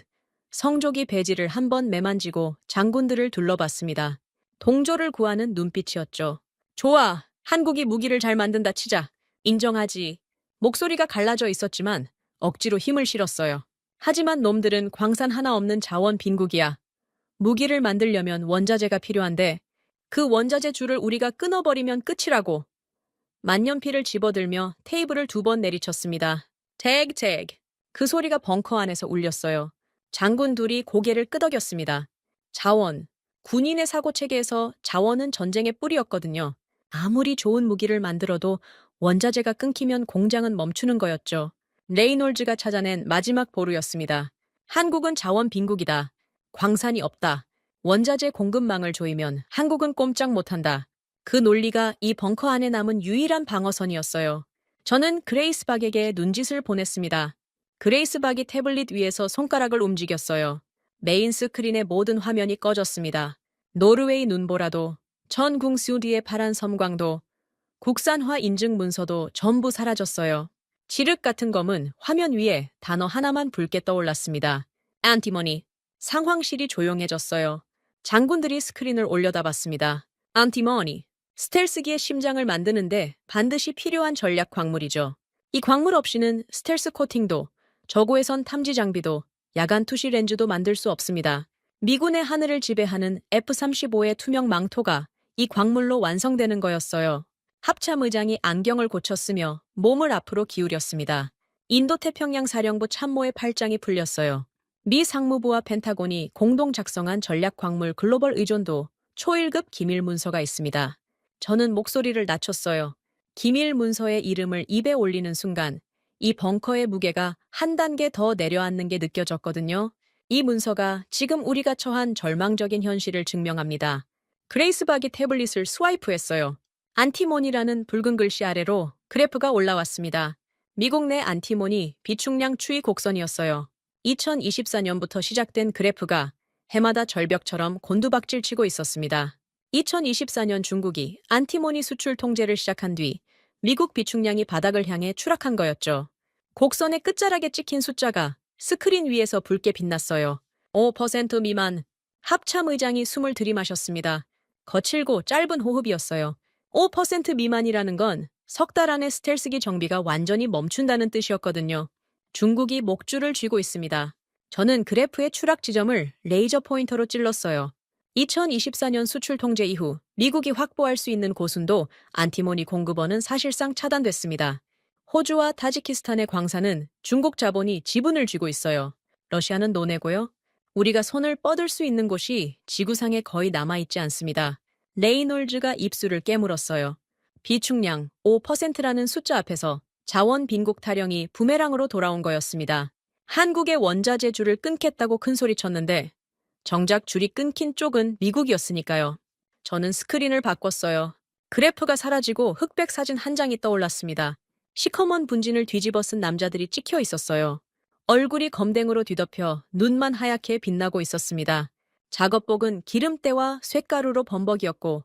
성조기 배지를 한번 매만지고 장군들을 둘러봤습니다. 동조를 구하는 눈빛이었죠. 좋아, 한국이 무기를 잘 만든다 치자. 인정하지. 목소리가 갈라져 있었지만 억지로 힘을 실었어요. 하지만 놈들은 광산 하나 없는 자원 빈국이야. 무기를 만들려면 원자재가 필요한데 그 원자재 줄을 우리가 끊어버리면 끝이라고. 만년필을 집어들며 테이블을 2번 내리쳤습니다. 택택. 그 소리가 벙커 안에서 울렸어요. 장군 둘이 고개를 끄덕였습니다. 자원. 군인의 사고체계에서 자원은 전쟁의 뿌리였거든요. 아무리 좋은 무기를 만들어도 원자재가 끊기면 공장은 멈추는 거였죠. 레이놀즈가 찾아낸 마지막 보루였습니다. 한국은 자원 빈국이다. 광산이 없다. 원자재 공급망을 조이면 한국은 꼼짝 못한다. 그 논리가 이 벙커 안에 남은 유일한 방어선이었어요. 저는 그레이스 박에게 눈짓을 보냈습니다. 그레이스 박이 태블릿 위에서 손가락을 움직였어요. 메인 스크린의 모든 화면이 꺼졌습니다. 노르웨이 눈보라도, 전 궁수 뒤의 파란 섬광도, 국산화 인증 문서도 전부 사라졌어요. 지륵 같은 검은 화면 위에 단어 하나만 붉게 떠올랐습니다. 안티머니. 상황실이 조용해졌어요. 장군들이 스크린을 올려다봤습니다. 안티머니. 스텔스기의 심장을 만드는데 반드시 필요한 전략 광물이죠. 이 광물 없이는 스텔스 코팅도, 저고해선 탐지 장비도, 야간 투시 렌즈도 만들 수 없습니다. 미군의 하늘을 지배하는 F-35의 투명 망토가 이 광물로 완성되는 거였어요. 합참 의장이 안경을 고쳤으며 몸을 앞으로 기울였습니다. 인도태평양 사령부 참모의 팔짱이 풀렸어요. 미 상무부와 펜타곤이 공동 작성한 전략 광물 글로벌 의존도 초일급 기밀 문서가 있습니다. 저는 목소리를 낮췄어요. 기밀 문서의 이름을 입에 올리는 순간 이 벙커의 무게가 한 단계 더 내려앉는 게 느껴졌거든요. 이 문서가 지금 우리가 처한 절망적인 현실을 증명합니다. 그레이스박이 태블릿을 스와이프했어요. 안티몬이라는 붉은 글씨 아래로 그래프가 올라왔습니다. 미국 내 안티몬이 비축량 추이 곡선이었어요. 2024년부터 시작된 그래프가 해마다 절벽처럼 곤두박질치고 있었습니다. 2024년 중국이 안티모니 수출 통제를 시작한 뒤 미국 비축량이 바닥을 향해 추락한 거였죠. 곡선의 끝자락에 찍힌 숫자가 스크린 위에서 붉게 빛났어요. 5% 미만. 합참 의장이 숨을 들이마셨습니다. 거칠고 짧은 호흡이었어요. 5% 미만이라는 건 석 달 안에 스텔스기 정비가 완전히 멈춘다는 뜻이었거든요. 중국이 목줄을 쥐고 있습니다. 저는 그래프의 추락 지점을 레이저 포인터로 찔렀어요. 2024년 수출 통제 이후 미국이 확보할 수 있는 고순도 안티모니 공급원은 사실상 차단됐습니다. 호주와 타지키스탄의 광산은 중국 자본이 지분을 쥐고 있어요. 러시아는 노내고요. 우리가 손을 뻗을 수 있는 곳이 지구상에 거의 남아있지 않습니다. 레이놀즈가 입술을 깨물었어요. 비축량 5%라는 숫자 앞에서 자원 빈국 타령이 부메랑으로 돌아온 거였습니다. 한국의 원자재 줄을 끊겠다고 큰소리쳤는데 정작 줄이 끊긴 쪽은 미국이었으니까요. 저는 스크린을 바꿨어요. 그래프가 사라지고 흑백 사진 한 장이 떠올랐습니다. 시커먼 분진을 뒤집어 쓴 남자들이 찍혀 있었어요. 얼굴이 검댕으로 뒤덮여 눈만 하얗게 빛나고 있었습니다. 작업복은 기름때와 쇳가루로 범벅이었고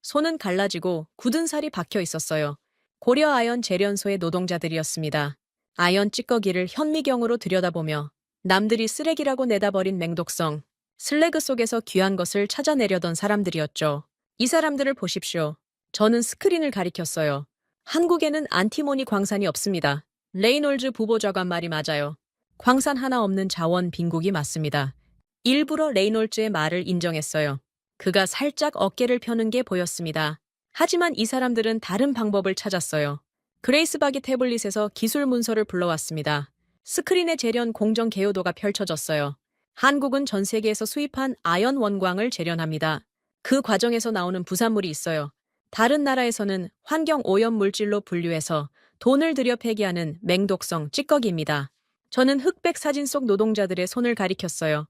손은 갈라지고 굳은 살이 박혀 있었어요. 고려 아연 재련소의 노동자들이었습니다. 아연 찌꺼기를 현미경으로 들여다보며 남들이 쓰레기라고 내다버린 맹독성, 슬래그 속에서 귀한 것을 찾아내려던 사람들이었죠. 이 사람들을 보십시오. 저는 스크린을 가리켰어요. 한국에는 안티모니 광산이 없습니다. 레이놀즈 부보좌관 말이 맞아요. 광산 하나 없는 자원 빈국이 맞습니다. 일부러 레이놀즈의 말을 인정했어요. 그가 살짝 어깨를 펴는 게 보였습니다. 하지만 이 사람들은 다른 방법을 찾았어요. 그레이스박이 태블릿에서 기술 문서를 불러왔습니다. 스크린에 재련 공정 개요도가 펼쳐졌어요. 한국은 전 세계에서 수입한 아연 원광을 재련합니다. 그 과정에서 나오는 부산물이 있어요. 다른 나라에서는 환경 오염 물질로 분류해서 돈을 들여 폐기하는 맹독성 찌꺼기입니다. 저는 흑백 사진 속 노동자들의 손을 가리켰어요.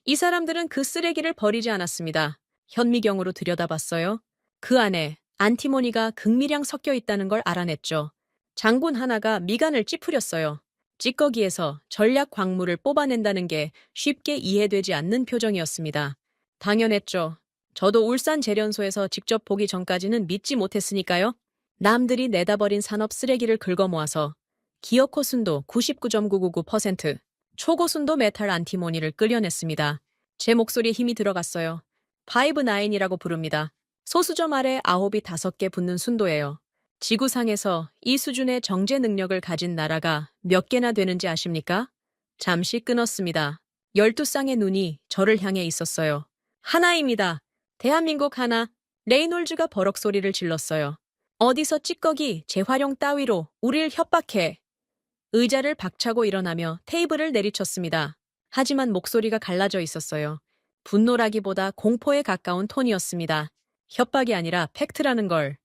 이 사람들은 그 쓰레기를 버리지 않았습니다. 현미경으로 들여다봤어요. 그 안에 안티모니가 극미량 섞여 있다는 걸 알아냈죠. 장군 하나가 미간을 찌푸렸어요. 찌꺼기에서 전략 광물을 뽑아낸다는 게 쉽게 이해되지 않는 표정이었습니다. 당연했죠. 저도 울산 재련소에서 직접 보기 전까지는 믿지 못했으니까요. 남들이 내다버린 산업 쓰레기를 긁어모아서 기어코 순도 99.999%, 초고순도 메탈 안티모니를 끌려냈습니다. 제 목소리에 힘이 들어갔어요. 5-9이라고 부릅니다. 소수점 아래 아홉이 5개 붙는 순도예요. 지구상에서 이 수준의 정제 능력을 가진 나라가 몇 개나 되는지 아십니까? 잠시 끊었습니다. 12쌍의 눈이 저를 향해 있었어요. 하나입니다. 대한민국 하나. 레이놀즈가 버럭 소리를 질렀어요. 어디서 찌꺼기, 재활용 따위로 우릴 협박해. 의자를 박차고 일어나며 테이블을 내리쳤습니다. 하지만 목소리가 갈라져 있었어요. 분노라기보다 공포에 가까운 톤이었습니다. 협박이 아니라 팩트라는 걸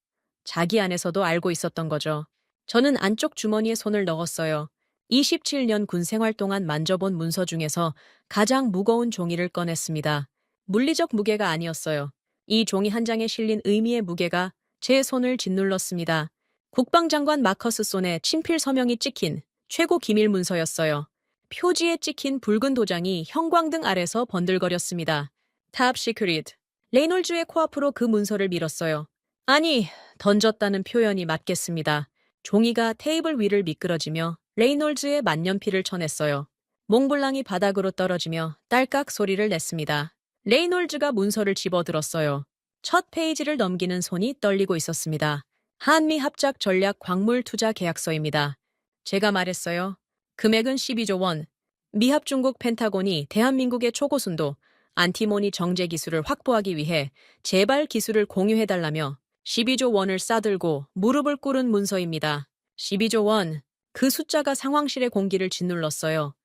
자기 안에서도 알고 있었던 거죠. 저는 안쪽 주머니에 손을 넣었어요. 27년 군 생활 동안 만져본 문서 중에서 가장 무거운 종이를 꺼냈습니다. 물리적 무게가 아니었어요. 이 종이 한 장에 실린 의미의 무게가 제 손을 짓눌렀습니다. 국방장관 마커스 손에 친필 서명이 찍힌 최고 기밀 문서였어요. 표지에 찍힌 붉은 도장이 형광등 아래서 번들거렸습니다. 탑 시크릿. 레이놀즈의 코앞으로 그 문서를 밀었어요. 아니, 던졌다는 표현이 맞겠습니다. 종이가 테이블 위를 미끄러지며 레이놀즈의 만년필을 쳐냈어요. 몽블랑이 바닥으로 떨어지며 딸깍 소리를 냈습니다. 레이놀즈가 문서를 집어들었어요. 첫 페이지를 넘기는 손이 떨리고 있었습니다. 한미 합작 전략 광물 투자 계약서입니다. 제가 말했어요. 금액은 12조 원. 미합 중국 펜타곤이 대한민국의 초고순도 안티모니 정제 기술을 확보하기 위해 재발 기술을 공유해달라며 12조 원을 싸들고 무릎을 꿇은 문서입니다. 12조 원. 그 숫자가 상황실의 공기를 짓눌렀어요.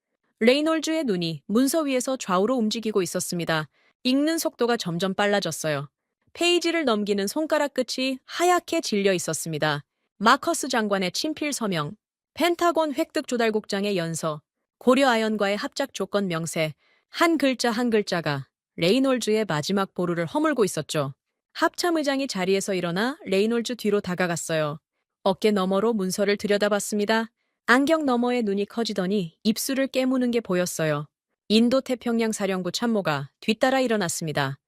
레이놀즈의 눈이 문서 위에서 좌우로 움직이고 있었습니다. 읽는 속도가 점점 빨라졌어요. 페이지를 넘기는 손가락 끝이 하얗게 질려 있었습니다. 마커스 장관의 친필 서명, 펜타곤 획득 조달국장의 연서, 고려 아연과의 합작 조건 명세, 한 글자 한 글자가 레이놀즈의 마지막 보루를 허물고 있었죠. 합참의장이 자리에서 일어나 레이놀즈 뒤로 다가갔어요. 어깨 너머로 문서를 들여다봤습니다. 안경 너머의 눈이 커지더니 입술을 깨무는 게 보였어요. 인도태평양 사령부 참모가 뒤따라 일어났습니다.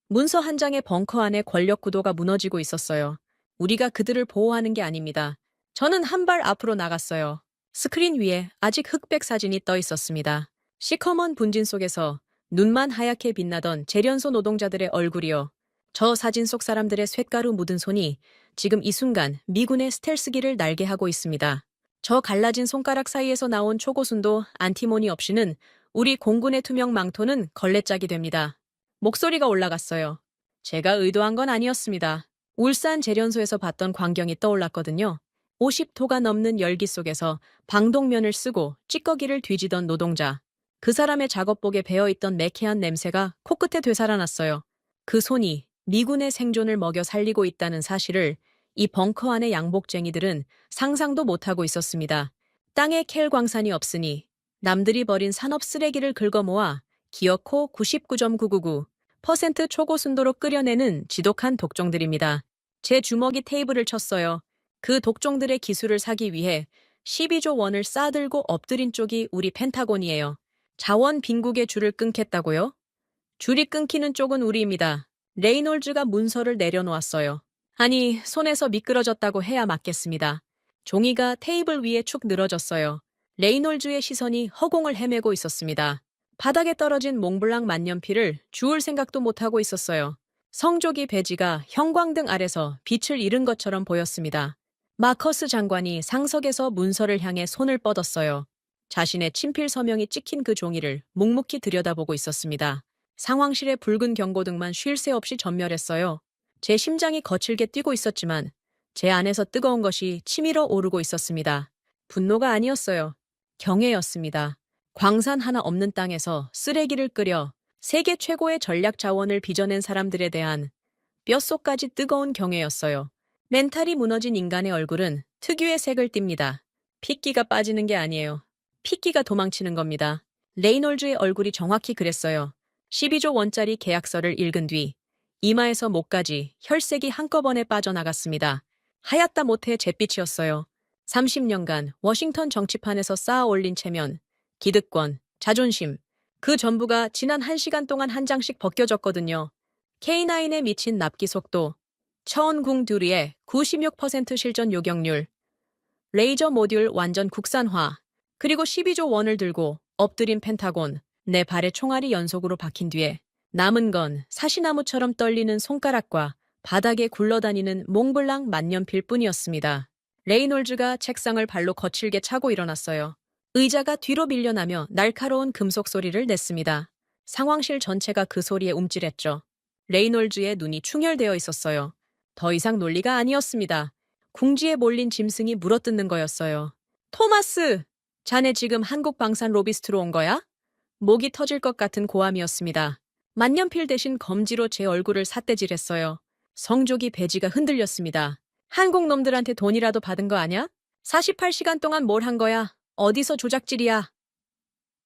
문서 한 장의 벙커 안에 권력 구도가 무너지고 있었어요. 우리가 그들을 보호하는 게 아닙니다. 저는 한 발 앞으로 나갔어요. 스크린 위에 아직 흑백 사진이 떠 있었습니다. 시커먼 분진 속에서 눈만 하얗게 빛나던 재련소 노동자들의 얼굴이요. 저 사진 속 사람들의 쇳가루 묻은 손이 지금 이 순간 미군의 스텔스기를 날게 하고 있습니다. 저 갈라진 손가락 사이에서 나온 초고순도 안티모니 없이는 우리 공군의 투명 망토는 걸레짝이 됩니다. 목소리가 올라갔어요. 제가 의도한 건 아니었습니다. 울산 재련소에서 봤던 광경이 떠올랐거든요. 50도가 넘는 열기 속에서 방독면을 쓰고 찌꺼기를 뒤지던 노동자. 그 사람의 작업복에 배어있던 매캐한 냄새가 코끝에 되살아났어요. 그 손이 미군의 생존을 먹여 살리고 있다는 사실을 이 벙커 안의 양복쟁이들은 상상도 못하고 있었습니다. 땅에 캘 광산이 없으니 남들이 버린 산업 쓰레기를 긁어모아 기어코 99.999% 초고순도로 끓여내는 지독한 독종들입니다. 제 주먹이 테이블을 쳤어요. 그 독종들의 기술을 사기 위해 12조 원을 싸들고 엎드린 쪽이 우리 펜타곤이에요. 자원 빈국의 줄을 끊겠다고요? 줄이 끊기는 쪽은 우리입니다. 레이놀즈가 문서를 내려놓았어요. 아니, 손에서 미끄러졌다고 해야 맞겠습니다. 종이가 테이블 위에 축 늘어졌어요. 레이놀즈의 시선이 허공을 헤매고 있었습니다. 바닥에 떨어진 몽블랑 만년필을 주울 생각도 못하고 있었어요. 성조기 배지가 형광등 아래서 빛을 잃은 것처럼 보였습니다. 마커스 장관이 상석에서 문서를 향해 손을 뻗었어요. 자신의 친필 서명이 찍힌 그 종이를 묵묵히 들여다보고 있었습니다. 상황실의 붉은 경고등만 쉴 새 없이 전멸했어요. 제 심장이 거칠게 뛰고 있었지만 제 안에서 뜨거운 것이 치밀어 오르고 있었습니다. 분노가 아니었어요. 경애였습니다. 광산 하나 없는 땅에서 쓰레기를 끓여 세계 최고의 전략 자원을 빚어낸 사람들에 대한 뼛속까지 뜨거운 경애였어요. 멘탈이 무너진 인간의 얼굴은 특유의 색을 띱니다. 핏기가 빠지는 게 아니에요. 핏기가 도망치는 겁니다. 레이놀즈의 얼굴이 정확히 그랬어요. 12조 원짜리 계약서를 읽은 뒤 이마에서 목까지 혈색이 한꺼번에 빠져나갔습니다. 하얗다 못해 잿빛이었어요. 30년간 워싱턴 정치판에서 쌓아 올린 체면, 기득권, 자존심, 그 전부가 지난 1시간 동안 한 장씩 벗겨졌거든요. K9에 미친 납기 속도, 차원궁 듀리의 96% 실전 요격률, 레이저 모듈 완전 국산화, 그리고 12조 원을 들고 엎드린 펜타곤, 내 발에 총알이 연속으로 박힌 뒤에 남은 건 사시나무처럼 떨리는 손가락과 바닥에 굴러다니는 몽블랑 만년필 뿐이었습니다. 레이놀즈가 책상을 발로 거칠게 차고 일어났어요. 의자가 뒤로 밀려나며 날카로운 금속 소리를 냈습니다. 상황실 전체가 그 소리에 움찔했죠. 레이놀즈의 눈이 충혈되어 있었어요. 더 이상 논리가 아니었습니다. 궁지에 몰린 짐승이 물어뜯는 거였어요. 토마스! 자네 지금 한국 방산 로비스트로 온 거야? 목이 터질 것 같은 고함이었습니다. 만년필 대신 검지로 제 얼굴을 삿대질했어요. 성조기 배지가 흔들렸습니다. 한국 놈들한테 돈이라도 받은 거 아냐? 48시간 동안 뭘 한 거야? 어디서 조작질이야?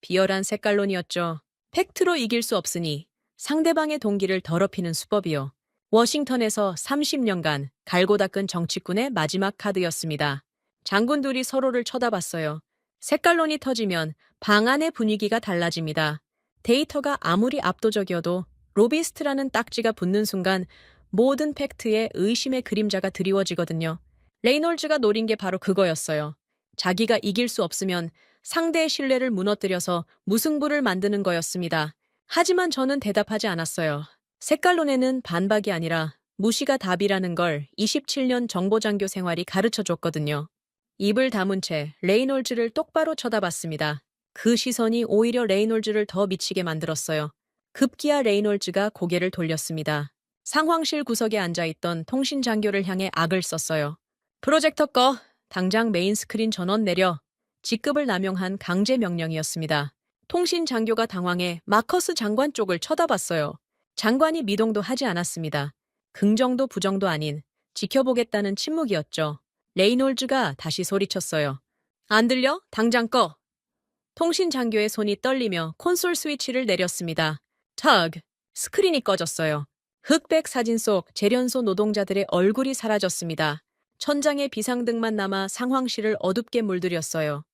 비열한 색깔론이었죠. 팩트로 이길 수 없으니 상대방의 동기를 더럽히는 수법이요. 워싱턴에서 30년간 갈고 닦은 정치꾼의 마지막 카드였습니다. 장군들이 서로를 쳐다봤어요. 색깔론이 터지면 방 안의 분위기가 달라집니다. 데이터가 아무리 압도적이어도 로비스트라는 딱지가 붙는 순간 모든 팩트에 의심의 그림자가 드리워지거든요. 레이놀즈가 노린 게 바로 그거였어요. 자기가 이길 수 없으면 상대의 신뢰를 무너뜨려서 무승부를 만드는 거였습니다. 하지만 저는 대답하지 않았어요. 색깔론에는 반박이 아니라 무시가 답이라는 걸 27년 정보장교 생활이 가르쳐 줬거든요. 입을 다문 채 레이놀즈를 똑바로 쳐다봤습니다. 그 시선이 오히려 레이놀즈를 더 미치게 만들었어요. 급기야 레이놀즈가 고개를 돌렸습니다. 상황실 구석에 앉아있던 통신장교를 향해 악을 썼어요. 프로젝터 꺼. 당장 메인 스크린 전원 내려. 직급을 남용한 강제 명령이었습니다. 통신장교가 당황해 마커스 장관 쪽을 쳐다봤어요. 장관이 미동도 하지 않았습니다. 긍정도 부정도 아닌 지켜보겠다는 침묵이었죠. 레이놀즈가 다시 소리쳤어요. 안 들려? 당장 꺼. 통신장교의 손이 떨리며 콘솔 스위치를 내렸습니다. 턱! 스크린이 꺼졌어요. 흑백 사진 속 재련소 노동자들의 얼굴이 사라졌습니다. 천장에 비상등만 남아 상황실을 어둡게 물들였어요.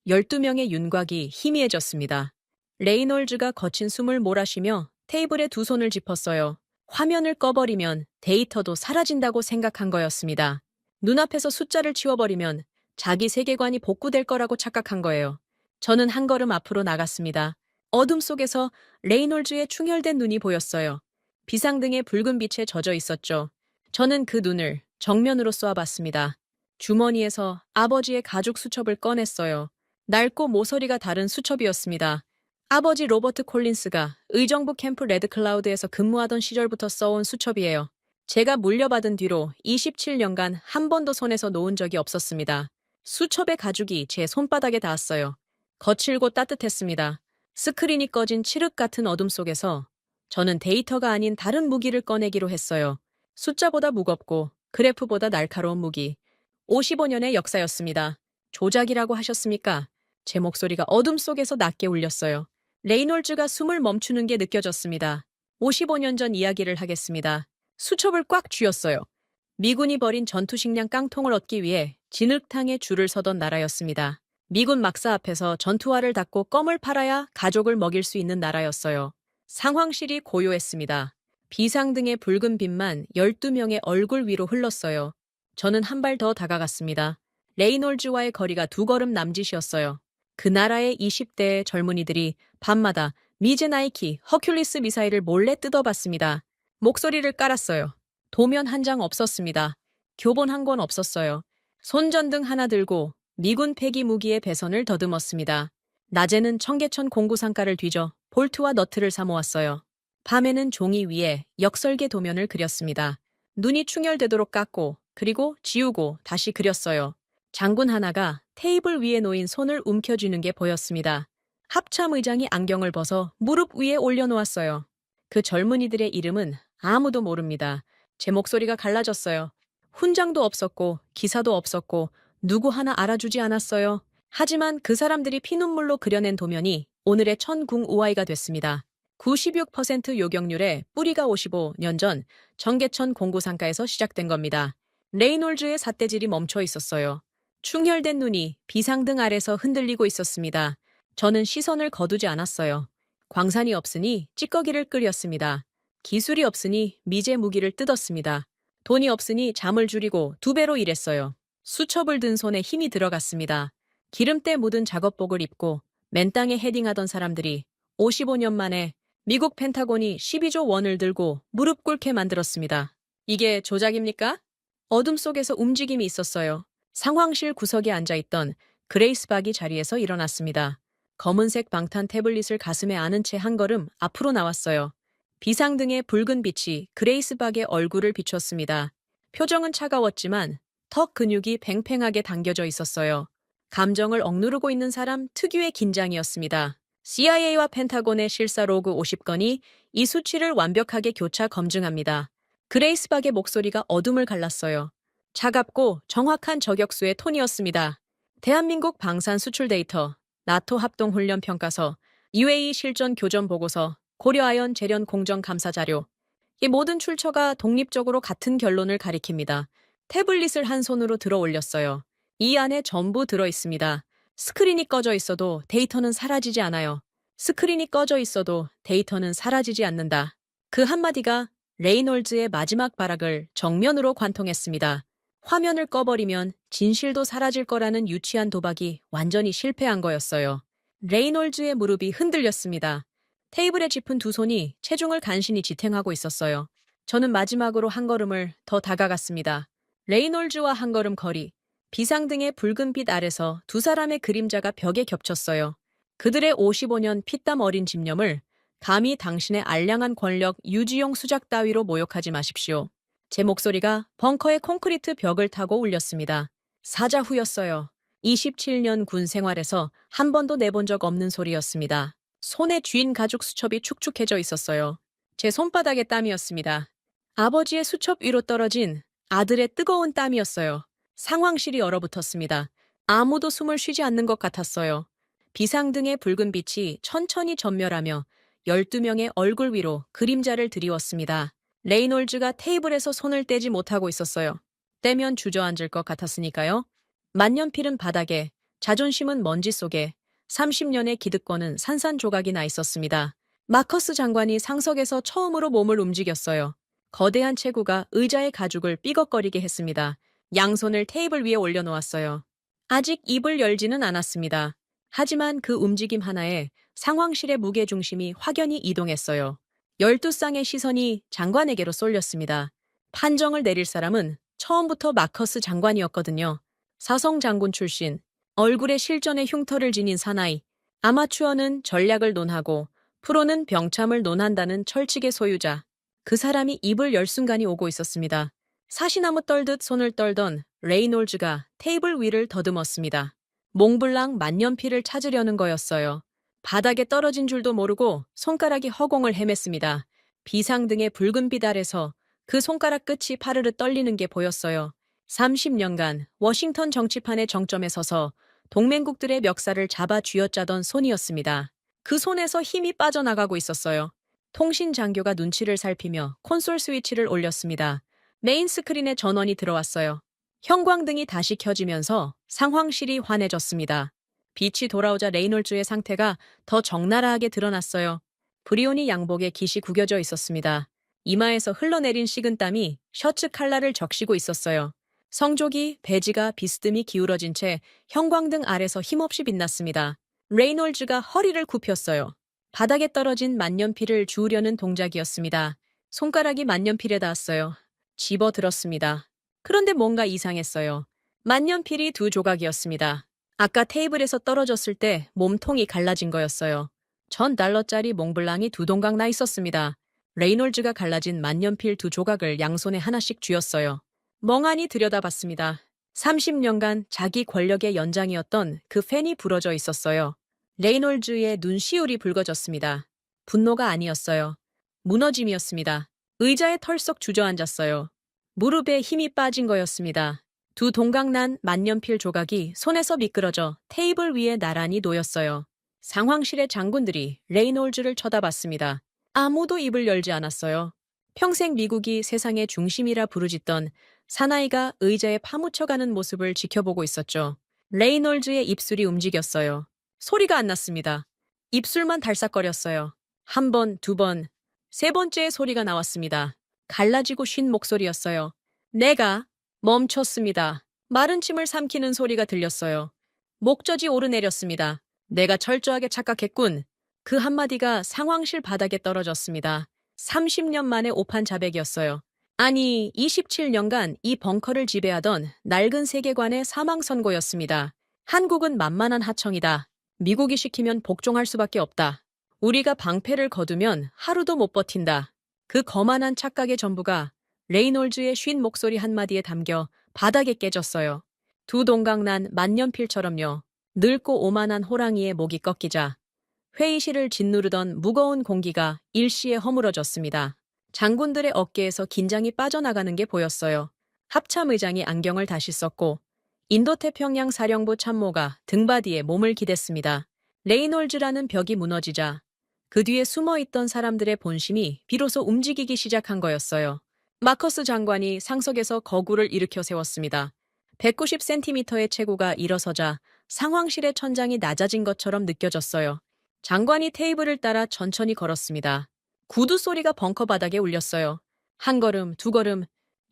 12명의 윤곽이 희미해졌습니다. 레이놀즈가 거친 숨을 몰아쉬며 테이블에 두 손을 짚었어요. 화면을 꺼버리면 데이터도 사라진다고 생각한 거였습니다. 눈앞에서 숫자를 치워버리면 자기 세계관이 복구될 거라고 착각한 거예요. 저는 한 걸음 앞으로 나갔습니다. 어둠 속에서 레이놀즈의 충혈된 눈이 보였어요. 비상등의 붉은 빛에 젖어 있었죠. 저는 그 눈을 정면으로 쏘아봤습니다. 주머니에서 아버지의 가죽 수첩을 꺼냈어요. 낡고 모서리가 다른 수첩이었습니다. 아버지 로버트 콜린스가 의정부 캠프 레드클라우드에서 근무하던 시절부터 써온 수첩이에요. 제가 물려받은 뒤로 27년간 한 번도 손에서 놓은 적이 없었습니다. 수첩의 가죽이 제 손바닥에 닿았어요. 거칠고 따뜻했습니다. 스크린이 꺼진 칠흑 같은 어둠 속에서 저는 데이터가 아닌 다른 무기를 꺼내기로 했어요. 숫자보다 무겁고 그래프보다 날카로운 무기. 55년의 역사였습니다. 조작이라고 하셨습니까? 제 목소리가 어둠 속에서 낮게 울렸어요. 레이놀즈가 숨을 멈추는 게 느껴졌습니다. 55년 전 이야기를 하겠습니다. 수첩을 꽉 쥐었어요. 미군이 벌인 전투식량 깡통을 얻기 위해 진흙탕에 줄을 서던 나라였습니다. 미군 막사 앞에서 전투화를 닫고 껌을 팔아야 가족을 먹일 수 있는 나라였어요. 상황실이 고요했습니다. 비상등의 붉은 빛만 12명의 얼굴 위로 흘렀어요. 저는 한 발 더 다가갔습니다. 레이놀즈와의 거리가 2걸음 남짓이었어요. 그 나라의 20대의 젊은이들이 밤마다 미제 나이키, 허큘리스 미사일을 몰래 뜯어봤습니다. 목소리를 깔았어요. 도면 한 장 없었습니다. 교본 한 권 없었어요. 손전등 하나 들고 미군 폐기 무기의 배선을 더듬었습니다. 낮에는 청계천 공구상가를 뒤져 볼트와 너트를 사모았어요. 밤에는 종이 위에 역설계 도면을 그렸습니다. 눈이 충혈되도록 깎고 그리고 지우고 다시 그렸어요. 장군 하나가 테이블 위에 놓인 손을 움켜쥐는 게 보였습니다. 합참 의장이 안경을 벗어 무릎 위에 올려놓았어요. 그 젊은이들의 이름은 아무도 모릅니다. 제 목소리가 갈라졌어요. 훈장도 없었고 기사도 없었고 누구 하나 알아주지 않았어요. 하지만 그 사람들이 피눈물로 그려낸 도면이 오늘의 천궁우아이가 됐습니다. 96% 요격률에 뿌리가 55년 전 정계천 공구상가에서 시작된 겁니다. 레이놀즈의 삿대질이 멈춰 있었어요. 충혈된 눈이 비상등 아래서 흔들리고 있었습니다. 저는 시선을 거두지 않았어요. 광산이 없으니 찌꺼기를 끓였습니다. 기술이 없으니 미제 무기를 뜯었습니다. 돈이 없으니 잠을 줄이고 2배로 일했어요. 수첩을 든 손에 힘이 들어갔습니다. 기름때 묻은 작업복을 입고 맨땅에 헤딩하던 사람들이 55년 만에 미국 펜타곤이 12조 원을 들고 무릎 꿇게 만들었습니다. 이게 조작입니까? 어둠 속에서 움직임이 있었어요. 상황실 구석에 앉아있던 그레이스 박이 자리에서 일어났습니다. 검은색 방탄 태블릿을 가슴에 안은 채 한 걸음 앞으로 나왔어요. 비상등의 붉은 빛이 그레이스 박의 얼굴을 비췄습니다. 표정은 차가웠지만 턱 근육이 팽팽하게 당겨져 있었어요. 감정을 억누르고 있는 사람 특유의 긴장이었습니다. CIA와 펜타곤의 실사 로그 50건이 이 수치를 완벽하게 교차 검증합니다. 그레이스 박의 목소리가 어둠을 갈랐어요. 차갑고 정확한 저격수의 톤이었습니다. 대한민국 방산 수출 데이터, 나토 합동훈련 평가서, UAE 실전 교전 보고서, 고려아연 재련 공정 감사 자료. 이 모든 출처가 독립적으로 같은 결론을 가리킵니다. 태블릿을 한 손으로 들어 올렸어요. 이 안에 전부 들어 있습니다. 스크린이 꺼져 있어도 데이터는 사라지지 않아요. 스크린이 꺼져 있어도 데이터는 사라지지 않는다. 그 한마디가 레이놀즈의 마지막 발악을 정면으로 관통했습니다. 화면을 꺼버리면 진실도 사라질 거라는 유치한 도박이 완전히 실패한 거였어요. 레이놀즈의 무릎이 흔들렸습니다. 테이블에 짚은 두 손이 체중을 간신히 지탱하고 있었어요. 저는 마지막으로 한 걸음을 더 다가갔습니다. 레이놀즈와 한 걸음 거리, 비상등의 붉은 빛 아래서 두 사람의 그림자가 벽에 겹쳤어요. 그들의 55년 피땀 어린 집념을 감히 당신의 알량한 권력 유지용 수작 따위로 모욕하지 마십시오. 제 목소리가 벙커의 콘크리트 벽을 타고 울렸습니다. 사자후였어요. 27년 군 생활에서 한 번도 내본 적 없는 소리였습니다. 손에 쥔 가죽 수첩이 축축해져 있었어요. 제 손바닥의 땀이었습니다. 아버지의 수첩 위로 떨어진 아들의 뜨거운 땀이었어요. 상황실이 얼어붙었습니다. 아무도 숨을 쉬지 않는 것 같았어요. 비상등의 붉은 빛이 천천히 전멸하며 12명의 얼굴 위로 그림자를 드리웠습니다. 레이놀즈가 테이블에서 손을 떼지 못하고 있었어요. 떼면 주저앉을 것 같았으니까요. 만년필은 바닥에, 자존심은 먼지 속에, 30년의 기득권은 산산조각이 나 있었습니다. 마커스 장관이 상석에서 처음으로 몸을 움직였어요. 거대한 체구가 의자의 가죽을 삐걱거리게 했습니다. 양손을 테이블 위에 올려놓았어요. 아직 입을 열지는 않았습니다. 하지만 그 움직임 하나에 상황실의 무게중심이 확연히 이동했어요. 12쌍의 시선이 장관에게로 쏠렸습니다. 판정을 내릴 사람은 처음부터 마커스 장관이었거든요. 사성 장군 출신, 얼굴에 실전의 흉터를 지닌 사나이, 아마추어는 전략을 논하고 프로는 병참을 논한다는 철칙의 소유자. 그 사람이 입을 열 순간이 오고 있었습니다. 사시나무 떨듯 손을 떨던 레이놀즈가 테이블 위를 더듬었습니다. 몽블랑 만년필을 찾으려는 거였어요. 바닥에 떨어진 줄도 모르고 손가락이 허공을 헤맸습니다. 비상등의 붉은 빛 아래서 그 손가락 끝이 파르르 떨리는 게 보였어요. 30년간 워싱턴 정치판의 정점에 서서 동맹국들의 멱살을 잡아 쥐어짜던 손이었습니다. 그 손에서 힘이 빠져나가고 있었어요. 통신 장교가 눈치를 살피며 콘솔 스위치를 올렸습니다. 메인 스크린에 전원이 들어왔어요. 형광등이 다시 켜지면서 상황실이 환해졌습니다. 빛이 돌아오자 레이놀즈의 상태가 더 적나라하게 드러났어요. 브리오니 양복에 깃이 구겨져 있었습니다. 이마에서 흘러내린 식은땀이 셔츠 칼라를 적시고 있었어요. 성조기, 배지가 비스듬히 기울어진 채 형광등 아래서 힘없이 빛났습니다. 레이놀즈가 허리를 굽혔어요. 바닥에 떨어진 만년필을 주우려는 동작이었습니다. 손가락이 만년필에 닿았어요. 집어들었습니다. 그런데 뭔가 이상했어요. 만년필이 두 조각이었습니다. 아까 테이블에서 떨어졌을 때 몸통이 갈라진 거였어요. $1,000짜리 몽블랑이 두 동강 나 있었습니다. 레이놀즈가 갈라진 만년필 두 조각을 양손에 하나씩 쥐었어요. 멍하니 들여다봤습니다. 30년간 자기 권력의 연장이었던 그 팬이 부러져 있었어요. 레이놀즈의 눈시울이 붉어졌습니다. 분노가 아니었어요. 무너짐이었습니다. 의자에 털썩 주저앉았어요. 무릎에 힘이 빠진 거였습니다. 두 동강난 만년필 조각이 손에서 미끄러져 테이블 위에 나란히 놓였어요. 상황실의 장군들이 레이놀즈를 쳐다봤습니다. 아무도 입을 열지 않았어요. 평생 미국이 세상의 중심이라 부르짖던 사나이가 의자에 파묻혀가는 모습을 지켜보고 있었죠. 레이놀즈의 입술이 움직였어요. 소리가 안 났습니다. 입술만 달싹거렸어요. 한 번, 두 번, 세 번째의 소리가 나왔습니다. 갈라지고 쉰 목소리였어요. 내가 멈췄습니다. 마른 침을 삼키는 소리가 들렸어요. 목젖이 오르내렸습니다. 내가 철저하게 착각했군. 그 한마디가 상황실 바닥에 떨어졌습니다. 30년 만에 오판 자백이었어요. 아니, 27년간 이 벙커를 지배하던 낡은 세계관의 사망 선고였습니다. 한국은 만만한 하청이다. 미국이 시키면 복종할 수밖에 없다. 우리가 방패를 거두면 하루도 못 버틴다. 그 거만한 착각의 전부가 레이놀즈의 쉰 목소리 한마디에 담겨 바닥에 깨졌어요. 두 동강난 만년필처럼요. 늙고 오만한 호랑이의 목이 꺾이자 회의실을 짓누르던 무거운 공기가 일시에 허물어졌습니다. 장군들의 어깨에서 긴장이 빠져나가는 게 보였어요. 합참의장이 안경을 다시 썼고 인도태평양 사령부 참모가 등받이에 몸을 기댔습니다. 레이놀즈라는 벽이 무너지자 그 뒤에 숨어있던 사람들의 본심이 비로소 움직이기 시작한 거였어요. 마커스 장관이 상석에서 거구를 일으켜 세웠습니다. 190cm의 체구가 일어서자 상황실의 천장이 낮아진 것처럼 느껴졌어요. 장관이 테이블을 따라 천천히 걸었습니다. 구두 소리가 벙커 바닥에 울렸어요. 한 걸음, 두 걸음,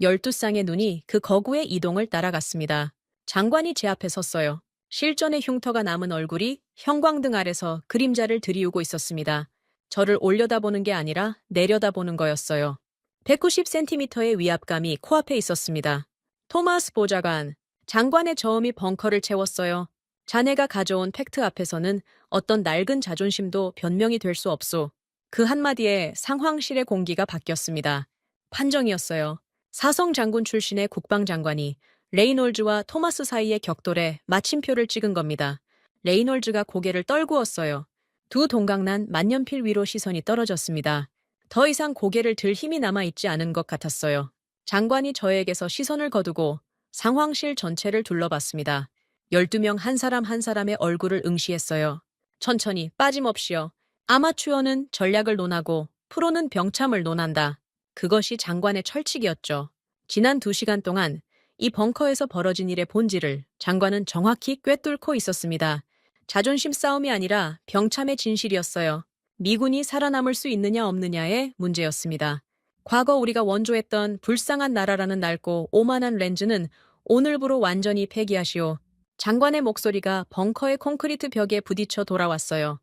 12쌍의 눈이 그 거구의 이동을 따라갔습니다. 장관이 제 앞에 섰어요. 실전의 흉터가 남은 얼굴이 형광등 아래서 그림자를 들이우고 있었습니다. 저를 올려다보는 게 아니라 내려다보는 거였어요. 190cm의 위압감이 코앞에 있었습니다. 토마스 보좌관, 장관의 저음이 벙커를 채웠어요. 자네가 가져온 팩트 앞에서는 어떤 낡은 자존심도 변명이 될 수 없소. 그 한마디에 상황실의 공기가 바뀌었습니다. 판정이었어요. 사성 장군 출신의 국방장관이 레이놀즈와 토마스 사이의 격돌에 마침표를 찍은 겁니다. 레이놀즈가 고개를 떨구었어요. 두 동강난 만년필 위로 시선이 떨어졌습니다. 더 이상 고개를 들 힘이 남아있지 않은 것 같았어요. 장관이 저에게서 시선을 거두고 상황실 전체를 둘러봤습니다. 12명 한 사람 한 사람의 얼굴을 응시했어요. 천천히 빠짐없이요. 아마추어는 전략을 논하고 프로는 병참을 논한다. 그것이 장관의 철칙이었죠. 지난 2시간 동안 이 벙커에서 벌어진 일의 본질을 장관은 정확히 꿰뚫고 있었습니다. 자존심 싸움이 아니라 병참의 진실이었어요. 미군이 살아남을 수 있느냐 없느냐의 문제였습니다. 과거 우리가 원조했던 불쌍한 나라라는 낡고 오만한 렌즈는 오늘부로 완전히 폐기하시오. 장관의 목소리가 벙커의 콘크리트 벽에 부딪혀 돌아왔어요.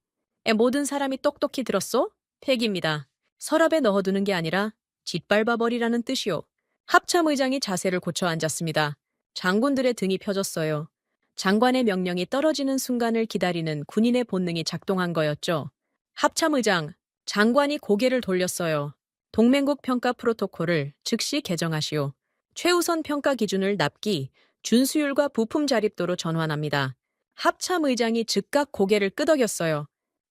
모든 사람이 똑똑히 들었소? 폐기입니다. 서랍에 넣어두는 게 아니라 짓밟아버리라는 뜻이오. 합참의장이 자세를 고쳐 앉았습니다. 장군들의 등이 펴졌어요. 장관의 명령이 떨어지는 순간을 기다리는 군인의 본능이 작동한 거였죠. 합참의장, 장관이 고개를 돌렸어요. 동맹국 평가 프로토콜을 즉시 개정하시오. 최우선 평가 기준을 납기, 준수율과 부품 자립도로 전환합니다. 합참의장이 즉각 고개를 끄덕였어요.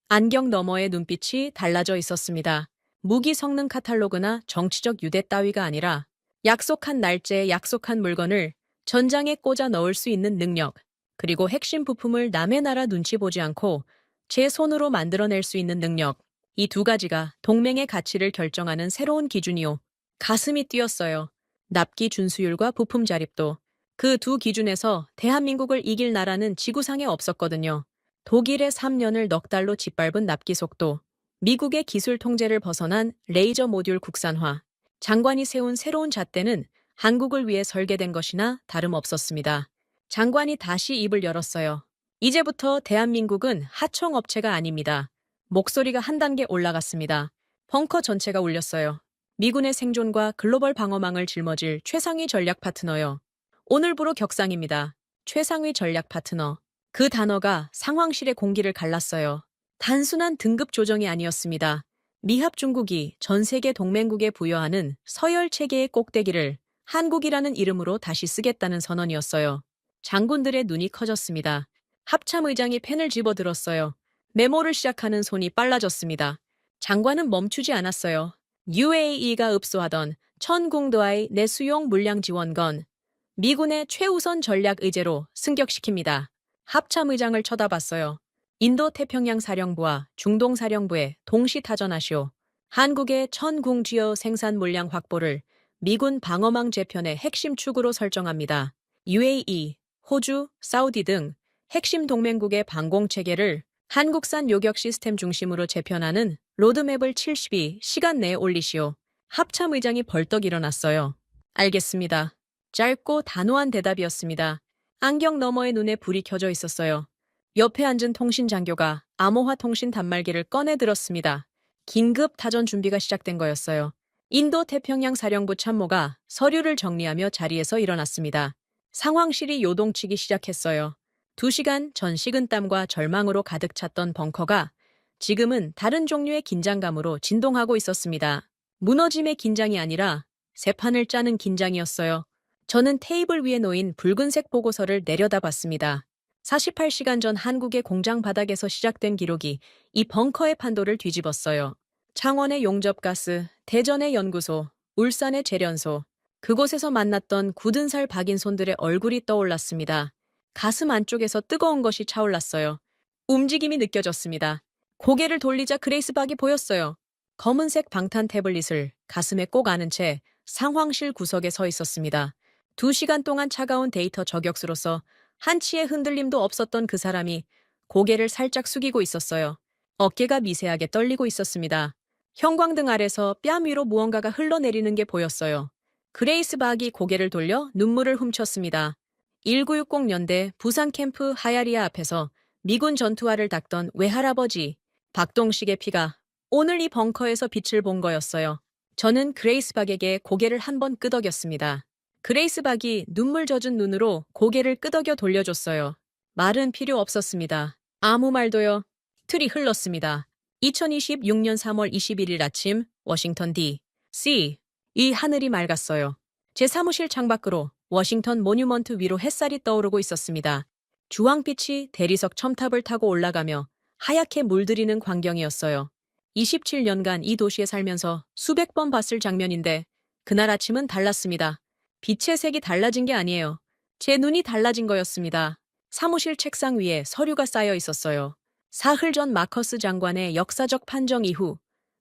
안경 너머의 눈빛이 달라져 있었습니다. 무기 성능 카탈로그나 정치적 유대 따위가 아니라 약속한 날짜에 약속한 물건을 전장에 꽂아 넣을 수 있는 능력, 그리고 핵심 부품을 남의 나라 눈치 보지 않고 제 손으로 만들어낼 수 있는 능력, 이 두 가지가 동맹의 가치를 결정하는 새로운 기준이요. 가슴이 뛰었어요. 납기 준수율과 부품 자립도. 그 두 기준에서 대한민국을 이길 나라는 지구상에 없었거든요. 독일의 3년을 넉 달로 짓밟은 납기 속도, 미국의 기술 통제를 벗어난 레이저 모듈 국산화, 장관이 세운 새로운 잣대는 한국을 위해 설계된 것이나 다름없었습니다. 장관이 다시 입을 열었어요. 이제부터 대한민국은 하청업체가 아닙니다. 목소리가 한 단계 올라갔습니다. 벙커 전체가 울렸어요. 미군의 생존과 글로벌 방어망을 짊어질 최상위 전략 파트너요. 오늘부로 격상입니다. 최상위 전략 파트너. 그 단어가 상황실의 공기를 갈랐어요. 단순한 등급 조정이 아니었습니다. 미합 중국이 전 세계 동맹국에 부여하는 서열 체계의 꼭대기를 한국이라는 이름으로 다시 쓰겠다는 선언이었어요. 장군들의 눈이 커졌습니다. 합참의장이 펜을 집어들었어요. 메모를 시작하는 손이 빨라졌습니다. 장관은 멈추지 않았어요. UAE가 읍소하던 천궁도하의 내수용 물량 지원건, 미군의 최우선 전략 의제로 승격시킵니다. 합참의장을 쳐다봤어요. 인도태평양 사령부와 중동 사령부에 동시 타전하시오. 한국의 천궁지어 생산 물량 확보를 미군 방어망 재편의 핵심 축으로 설정합니다. UAE, 호주, 사우디 등 핵심 동맹국의 방공체계를 한국산 요격 시스템 중심으로 재편하는 로드맵을 72시간 내에 올리시오. 합참의장이 벌떡 일어났어요. 알겠습니다. 짧고 단호한 대답이었습니다. 안경 너머의 눈에 불이 켜져 있었어요. 옆에 앉은 통신장교가 암호화 통신 단말기를 꺼내 들었습니다. 긴급 타전 준비가 시작된 거였어요. 인도태평양 사령부 참모가 서류를 정리하며 자리에서 일어났습니다. 상황실이 요동치기 시작했어요. 2시간 전 식은땀과 절망으로 가득 찼던 벙커가 지금은 다른 종류의 긴장감으로 진동하고 있었습니다. 무너짐의 긴장이 아니라 새 판을 짜는 긴장이었어요. 저는 테이블 위에 놓인 붉은색 보고서를 내려다봤습니다. 48시간 전 한국의 공장 바닥에서 시작된 기록이 이 벙커의 판도를 뒤집었어요. 창원의 용접가스, 대전의 연구소, 울산의 재련소, 그곳에서 만났던 굳은 살 박인 손들의 얼굴이 떠올랐습니다. 가슴 안쪽에서 뜨거운 것이 차올랐어요. 움직임이 느껴졌습니다. 고개를 돌리자 그레이스 박이 보였어요. 검은색 방탄 태블릿을 가슴에 꼭 안은 채 상황실 구석에 서 있었습니다. 2시간 동안 차가운 데이터 저격수로서 한치의 흔들림도 없었던 그 사람이 고개를 살짝 숙이고 있었어요. 어깨가 미세하게 떨리고 있었습니다. 형광등 아래서 뺨 위로 무언가가 흘러내리는 게 보였어요. 그레이스 박이 고개를 돌려 눈물을 훔쳤습니다. 1960년대 부산 캠프 하야리아 앞에서 미군 전투화를 닦던 외할아버지 박동식의 피가 오늘 이 벙커에서 빛을 본 거였어요. 저는 그레이스 박에게 고개를 한번 끄덕였습니다. 그레이스 박이 눈물 젖은 눈으로 고개를 끄덕여 돌려줬어요. 말은 필요 없었습니다. 아무 말도요. 틀이 흘렀습니다. 2026년 3월 21일 아침 워싱턴 D.C. 이 하늘이 맑았어요. 제 사무실 창밖으로 워싱턴 모뉴먼트 위로 햇살이 떠오르고 있었습니다. 주황빛이 대리석 첨탑을 타고 올라가며 하얗게 물들이는 광경이었어요. 27년간 이 도시에 살면서 수백 번 봤을 장면인데 그날 아침은 달랐습니다. 빛의 색이 달라진 게 아니에요. 제 눈이 달라진 거였습니다. 사무실 책상 위에 서류가 쌓여 있었어요. 사흘 전 마커스 장관의 역사적 판정 이후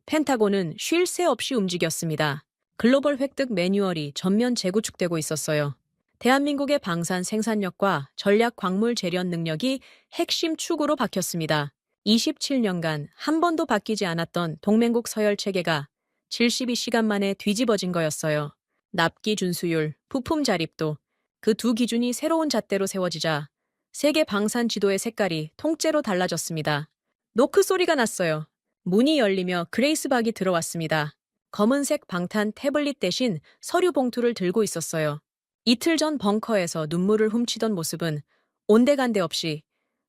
펜타곤은 쉴 새 없이 움직였습니다. 글로벌 획득 매뉴얼이 전면 재구축되고 있었어요. 대한민국의 방산 생산력과 전략 광물 재련 능력이 핵심 축으로 박혔습니다. 27년간 한 번도 바뀌지 않았던 동맹국 서열 체계가 72시간 만에 뒤집어진 거였어요. 납기 준수율, 부품 자립도 그 두 기준이 새로운 잣대로 세워지자 세계 방산 지도의 색깔이 통째로 달라졌습니다. 노크 소리가 났어요. 문이 열리며 그레이스 박이 들어왔습니다. 검은색 방탄 태블릿 대신 서류 봉투를 들고 있었어요. 이틀 전 벙커에서 눈물을 훔치던 모습은 온데간데 없이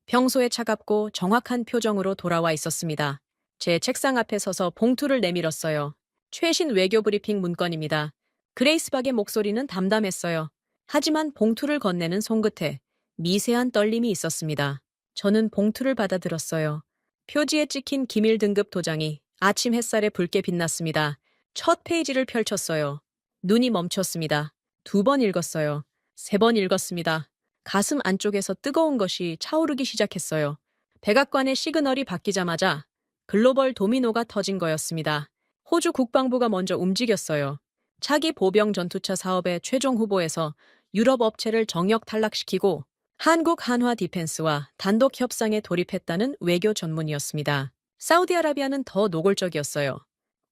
평소에 차갑고 정확한 표정으로 돌아와 있었습니다. 제 책상 앞에 서서 봉투를 내밀었어요. 최신 외교 브리핑 문건입니다. 그레이스 박의 목소리는 담담했어요. 하지만 봉투를 건네는 손끝에 미세한 떨림이 있었습니다. 저는 봉투를 받아들었어요. 표지에 찍힌 기밀 등급 도장이 아침 햇살에 붉게 빛났습니다. 첫 페이지를 펼쳤어요. 눈이 멈췄습니다. 2번 읽었어요. 3번 읽었습니다. 가슴 안쪽에서 뜨거운 것이 차오르기 시작했어요. 백악관의 시그널이 바뀌자마자 글로벌 도미노가 터진 거였습니다. 호주 국방부가 먼저 움직였어요. 차기 보병 전투차 사업의 최종 후보에서 유럽 업체를 정역 탈락시키고 한국 한화 디펜스와 단독 협상에 돌입했다는 외교 전문이었습니다. 사우디아라비아는 더 노골적이었어요.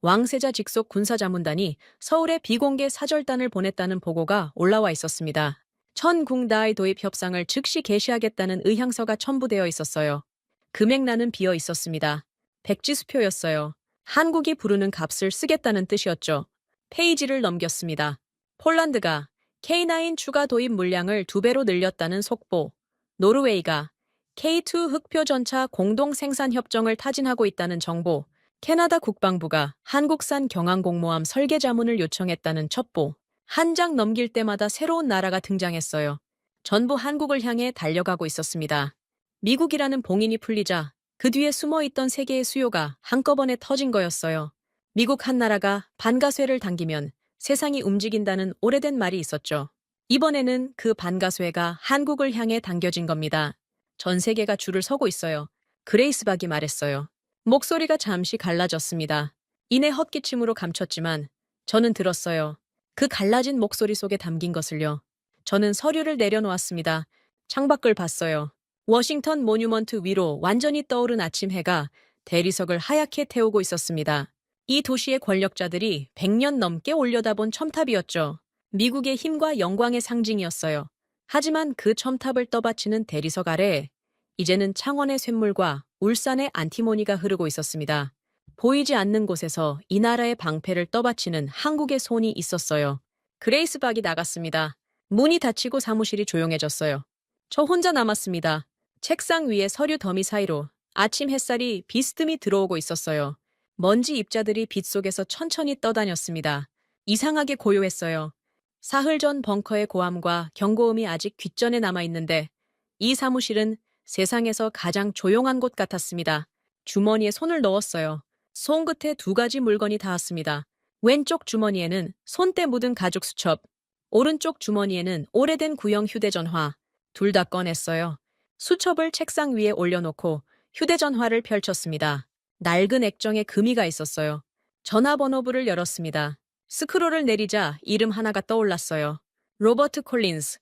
왕세자 직속 군사자문단이 서울에 비공개 사절단을 보냈다는 보고가 올라와 있었습니다. 천궁다의 도입 협상을 즉시 개시하겠다는 의향서가 첨부되어 있었어요. 금액란은 비어 있었습니다. 백지수표였어요. 한국이 부르는 값을 쓰겠다는 뜻이었죠. 페이지를 넘겼습니다. 폴란드가 K9 추가 도입 물량을 2배로 늘렸다는 속보, 노르웨이가 K2 흑표 전차 공동 생산 협정을 타진하고 있다는 정보, 캐나다 국방부가 한국산 경항공모함 설계 자문을 요청했다는 첩보, 한 장 넘길 때마다 새로운 나라가 등장했어요. 전부 한국을 향해 달려가고 있었습니다. 미국이라는 봉인이 풀리자 그 뒤에 숨어있던 세계의 수요가 한꺼번에 터진 거였어요. 미국 한 나라가 반가쇠를 당기면 세상이 움직인다는 오래된 말이 있었죠. 이번에는 그 반가쇠가 한국을 향해 당겨진 겁니다. 전 세계가 줄을 서고 있어요. 그레이스 박이 말했어요. 목소리가 잠시 갈라졌습니다. 이내 헛기침으로 감췄지만 저는 들었어요. 그 갈라진 목소리 속에 담긴 것을요. 저는 서류를 내려놓았습니다. 창밖을 봤어요. 워싱턴 모뉴먼트 위로 완전히 떠오른 아침 해가 대리석을 하얗게 태우고 있었습니다. 이 도시의 권력자들이 100년 넘게 올려다본 첨탑이었죠. 미국의 힘과 영광의 상징이었어요. 하지만 그 첨탑을 떠받치는 대리석 아래에 이제는 창원의 쇳물과 울산의 안티모니가 흐르고 있었습니다. 보이지 않는 곳에서 이 나라의 방패를 떠받치는 한국의 손이 있었어요. 그레이스 박이 나갔습니다. 문이 닫히고 사무실이 조용해졌어요. 저 혼자 남았습니다. 책상 위에 서류 더미 사이로 아침 햇살이 비스듬히 들어오고 있었어요. 먼지 입자들이 빛 속에서 천천히 떠다녔습니다. 이상하게 고요했어요. 사흘 전 벙커의 고함과 경고음이 아직 귓전에 남아있는데 이 사무실은 세상에서 가장 조용한 곳 같았습니다. 주머니에 손을 넣었어요. 손끝에 2가지 물건이 닿았습니다. 왼쪽 주머니에는 손때 묻은 가죽 수첩, 오른쪽 주머니에는 오래된 구형 휴대전화. 둘 다 꺼냈어요. 수첩을 책상 위에 올려놓고 휴대전화를 펼쳤습니다. 낡은 액정에 금이가 있었어요. 전화번호부를 열었습니다. 스크롤을 내리자 이름 하나가 떠올랐어요. 로버트 콜린스.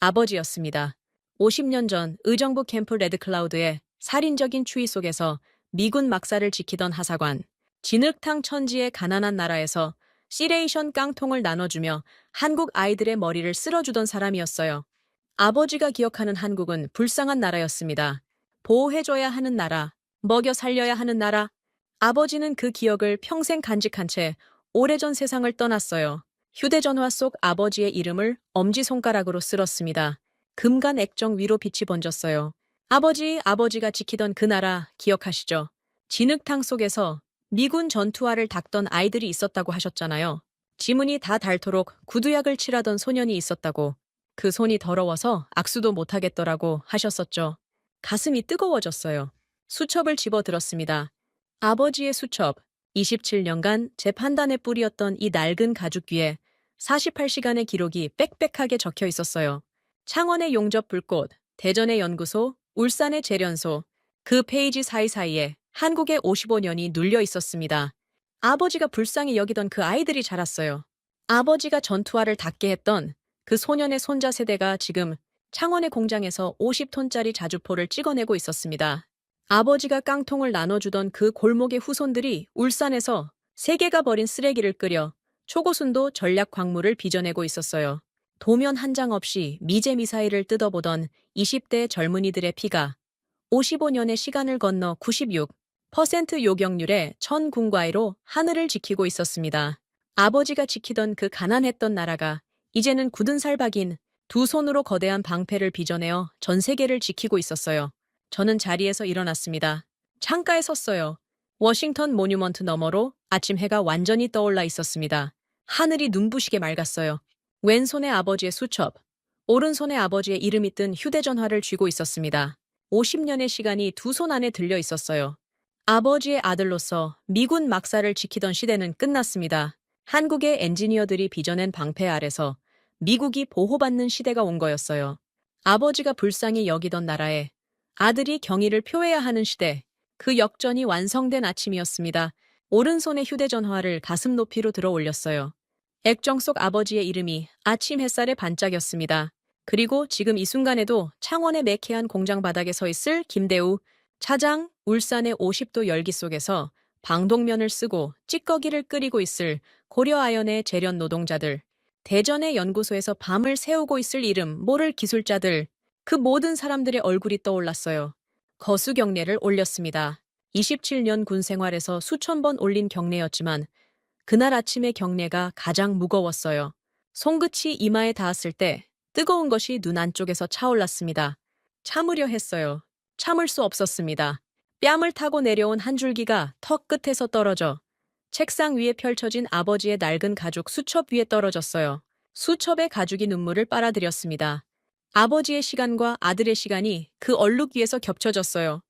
아버지였습니다. 50년 전 의정부 캠프 레드클라우드의 살인적인 추위 속에서 미군 막사를 지키던 하사관, 진흙탕 천지의 가난한 나라에서 시레이션 깡통을 나눠주며 한국 아이들의 머리를 쓸어주던 사람이었어요. 아버지가 기억하는 한국은 불쌍한 나라였습니다. 보호해줘야 하는 나라, 먹여 살려야 하는 나라. 아버지는 그 기억을 평생 간직한 채 오래전 세상을 떠났어요. 휴대전화 속 아버지의 이름을 엄지손가락으로 쓸었습니다. 금간 액정 위로 빛이 번졌어요. 아버지가 지키던 그 나라 기억하시죠? 진흙탕 속에서 미군 전투화를 닦던 아이들이 있었다고 하셨잖아요. 지문이 다 닳도록 구두약을 칠하던 소년이 있었다고. 그 손이 더러워서 악수도 못하겠더라고 하셨었죠. 가슴이 뜨거워졌어요. 수첩을 집어들었습니다. 아버지의 수첩. 27년간 제 판단의 뿔이었던 이 낡은 가죽 귀에 48시간의 기록이 빽빽하게 적혀 있었어요. 창원의 용접 불꽃, 대전의 연구소, 울산의 재련소. 그 페이지 사이사이에 한국의 55년이 눌려 있었습니다. 아버지가 불쌍히 여기던 그 아이들이 자랐어요. 아버지가 전투화를 닦게 했던 그 소년의 손자 세대가 지금 창원의 공장에서 50톤짜리 자주포를 찍어내고 있었습니다. 아버지가 깡통을 나눠주던 그 골목의 후손들이 울산에서 세계가 버린 쓰레기를 끓여 초고순도 전략 광물을 빚어내고 있었어요. 도면 한 장 없이 미제 미사일을 뜯어보던 20대 젊은이들의 피가 55년의 시간을 건너 96% 요격률의 천군과이로 하늘을 지키고 있었습니다. 아버지가 지키던 그 가난했던 나라가 이제는 굳은 살 박인 두 손으로 거대한 방패를 빚어내어 전 세계를 지키고 있었어요. 저는 자리에서 일어났습니다. 창가에 섰어요. 워싱턴 모뉴먼트 너머로 아침 해가 완전히 떠올라 있었습니다. 하늘이 눈부시게 맑았어요. 왼손에 아버지의 수첩, 오른손에 아버지의 이름이 뜬 휴대전화를 쥐고 있었습니다. 50년의 시간이 두 손 안에 들려 있었어요. 아버지의 아들로서 미군 막사를 지키던 시대는 끝났습니다. 한국의 엔지니어들이 빚어낸 방패 아래서 미국이 보호받는 시대가 온 거였어요. 아버지가 불쌍히 여기던 나라에 아들이 경의를 표해야 하는 시대, 그 역전이 완성된 아침이었습니다. 오른손에 휴대전화를 가슴 높이로 들어 올렸어요. 액정 속 아버지의 이름이 아침 햇살에 반짝였습니다. 그리고 지금 이 순간에도 창원의 매캐한 공장 바닥에 서 있을 김대우 차장, 울산의 50도 열기 속에서 방독면을 쓰고 찌꺼기를 끓이고 있을 고려아연의 재련 노동자들, 대전의 연구소에서 밤을 새우고 있을 이름 모를 기술자들, 그 모든 사람들의 얼굴이 떠올랐어요. 거수 경례를 올렸습니다. 27년 군 생활에서 수천 번 올린 경례였지만 그날 아침의 경례가 가장 무거웠어요. 손끝이 이마에 닿았을 때 뜨거운 것이 눈 안쪽에서 차올랐습니다. 참으려 했어요. 참을 수 없었습니다. 뺨을 타고 내려온 한 줄기가 턱 끝에서 떨어져 책상 위에 펼쳐진 아버지의 낡은 가죽 수첩 위에 떨어졌어요. 수첩의 가죽이 눈물을 빨아들였습니다. 아버지의 시간과 아들의 시간이 그 얼룩 위에서 겹쳐졌어요.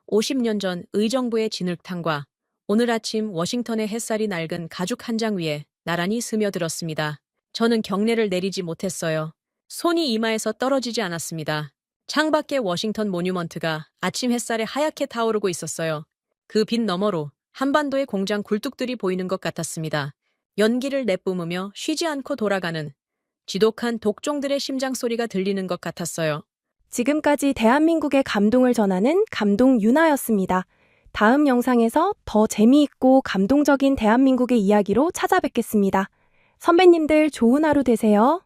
50년 전 의정부의 진흙탕과 오늘 아침 워싱턴의 햇살이 낡은 가죽 한 장 위에 나란히 스며들었습니다. 저는 경례를 내리지 못했어요. 손이 이마에서 떨어지지 않았습니다. 창밖의 워싱턴 모뉴먼트가 아침 햇살에 하얗게 타오르고 있었어요. 그 빛 너머로 한반도의 공장 굴뚝들이 보이는 것 같았습니다. 연기를 내뿜으며 쉬지 않고 돌아가는 지독한 독종들의 심장 소리가 들리는 것 같았어요. 지금까지 대한민국의 감동을 전하는 감동 유나였습니다. 다음 영상에서 더 재미있고 감동적인 대한민국의 이야기로 찾아뵙겠습니다. 선배님들 좋은 하루 되세요.